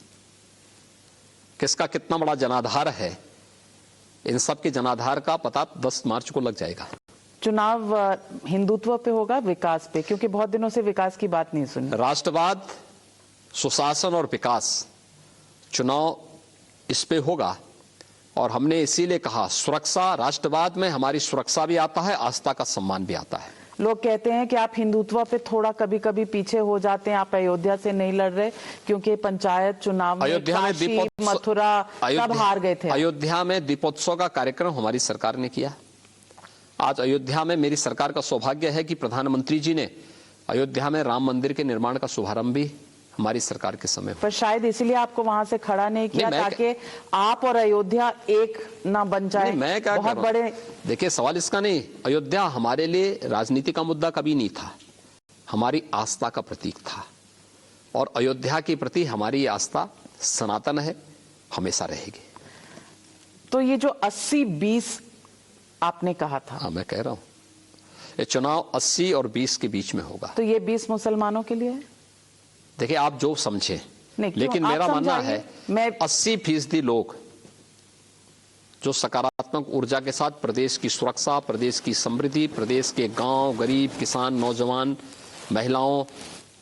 किसका कितना बड़ा जनाधार है। इन सब के जनाधार का पता 10 मार्च को लग जाएगा। चुनाव हिंदुत्व पे होगा, विकास पे? क्योंकि बहुत दिनों से विकास की बात नहीं सुनी। राष्ट्रवाद, सुशासन और विकास, चुनाव इस पे होगा। और हमने इसीलिए कहा, सुरक्षा, राष्ट्रवाद में हमारी सुरक्षा भी आता है, आस्था का सम्मान भी आता है। लोग कहते हैं कि आप हिंदुत्व पे थोड़ा कभी कभी पीछे हो जाते हैं, आप अयोध्या से नहीं लड़ रहे क्योंकि पंचायत चुनाव में काशी, मथुरा सब हार गए थे। अयोध्या में दीपोत्सव का कार्यक्रम हमारी सरकार ने किया। आज अयोध्या में मेरी सरकार का सौभाग्य है कि प्रधानमंत्री जी ने अयोध्या में राम मंदिर के निर्माण का शुभारंभ भी हमारी सरकार के समय। पर शायद इसीलिए आपको वहां से खड़ा नहीं किया, ताकि आप और अयोध्या एक ना बन जाए। मैं क्या बहुत बड़े, देखिए सवाल इसका नहीं, अयोध्या हमारे लिए राजनीति का मुद्दा कभी नहीं था, हमारी आस्था का प्रतीक था। और अयोध्या के प्रति हमारी आस्था सनातन है, हमेशा रहेगी। तो ये जो 80-20 आपने कहा था, हाँ मैं कह रहा हूं, ये चुनाव 80 और 20 के बीच में होगा। तो ये 20 मुसलमानों के लिए है? देखिए आप जो समझे, लेकिन मेरा मानना है 80% लोग जो सकारात्मक ऊर्जा के साथ प्रदेश की सुरक्षा, प्रदेश की समृद्धि, प्रदेश के गांव, गरीब, किसान, नौजवान, महिलाओं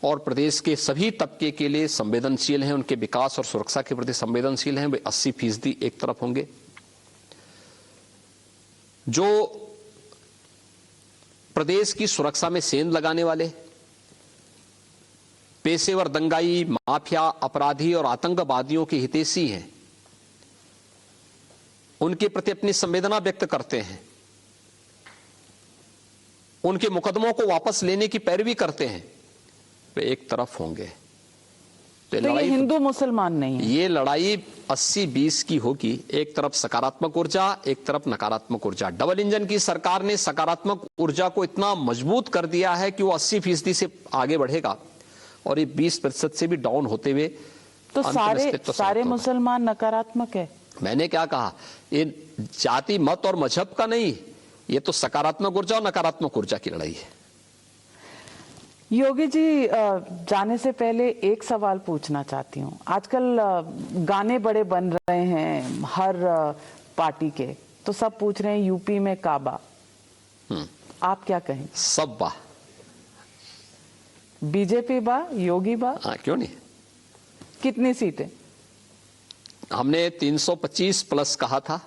और प्रदेश के सभी तबके के लिए संवेदनशील हैं, उनके विकास और सुरक्षा के प्रति संवेदनशील हैं, वे 80% एक तरफ होंगे। जो प्रदेश की सुरक्षा में सेंध लगाने वाले पेशेवर दंगाई, माफिया, अपराधी और आतंकवादियों के हितैषी हैं, उनके प्रति अपनी संवेदना व्यक्त करते हैं, उनके मुकदमों को वापस लेने की पैरवी करते हैं, वे एक तरफ होंगे। तो ये हिंदू मुसलमान नहीं है, ये लड़ाई 80-20 की होगी। एक तरफ सकारात्मक ऊर्जा, एक तरफ नकारात्मक ऊर्जा। डबल इंजन की सरकार ने सकारात्मक ऊर्जा को इतना मजबूत कर दिया है कि वो 80% से आगे बढ़ेगा और ये 20% से भी डाउन होते हुए तो सारे मुसलमान नकारात्मक है। मैंने क्या कहा, ये जाति, मत और मजहब का नहीं, ये तो सकारात्मक ऊर्जा और नकारात्मक ऊर्जा की लड़ाई है। योगी जी, जाने से पहले एक सवाल पूछना चाहती हूँ। आजकल गाने बड़े बन रहे हैं हर पार्टी के, तो सब पूछ रहे हैं यूपी में काबा, आप क्या कहें? सब बा, बीजेपी बा, योगी बा? हाँ क्यों नहीं। कितनी सीटें? हमने 325 प्लस कहा था,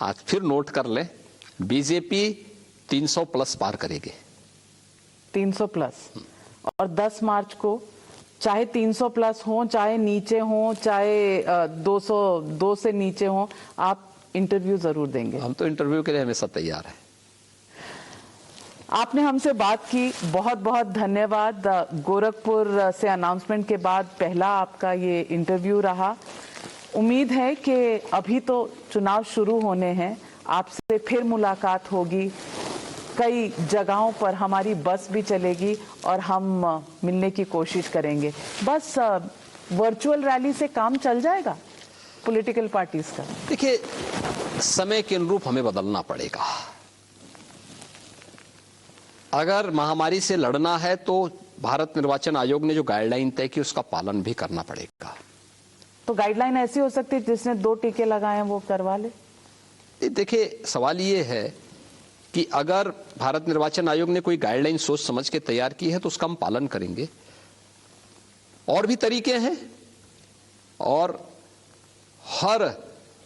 आज फिर नोट कर ले, बीजेपी 300 प्लस पार करेगी। 300 प्लस। और 10 मार्च को चाहे 300 प्लस हो, चाहे नीचे हो, चाहे 202 से नीचे हो, आप इंटरव्यू जरूर देंगे? हम तो इंटरव्यू के लिए हमेशा तैयार है। आपने हमसे बात की, बहुत बहुत धन्यवाद। गोरखपुर से अनाउंसमेंट के बाद पहला आपका ये इंटरव्यू रहा। उम्मीद है कि अभी तो चुनाव शुरू होने हैं, आपसे फिर मुलाकात होगी, कई जगहों पर हमारी बस भी चलेगी और हम मिलने की कोशिश करेंगे। बस वर्चुअल रैली से काम चल जाएगा पॉलिटिकल पार्टीज का? देखिए, समय के अनुरूप हमें बदलना पड़ेगा। अगर महामारी से लड़ना है तो भारत निर्वाचन आयोग ने जो गाइडलाइन तय की उसका पालन भी करना पड़ेगा। तो गाइडलाइन ऐसी हो सकती है जिसने 2 टीके लगाए हैं वो करवा ले? देखिए, सवाल ये है कि अगर भारत निर्वाचन आयोग ने कोई गाइडलाइन सोच समझ के तैयार की है तो उसका हम पालन करेंगे। और भी तरीके हैं और हर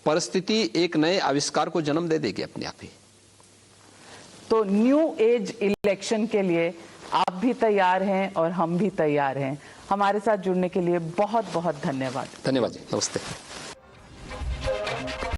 परिस्थिति एक नए आविष्कार को जन्म दे देगी अपने आप ही। तो न्यू एज इलेक्शन के लिए आप भी तैयार हैं और हम भी तैयार हैं। हमारे साथ जुड़ने के लिए बहुत बहुत धन्यवाद। धन्यवाद जी, नमस्ते।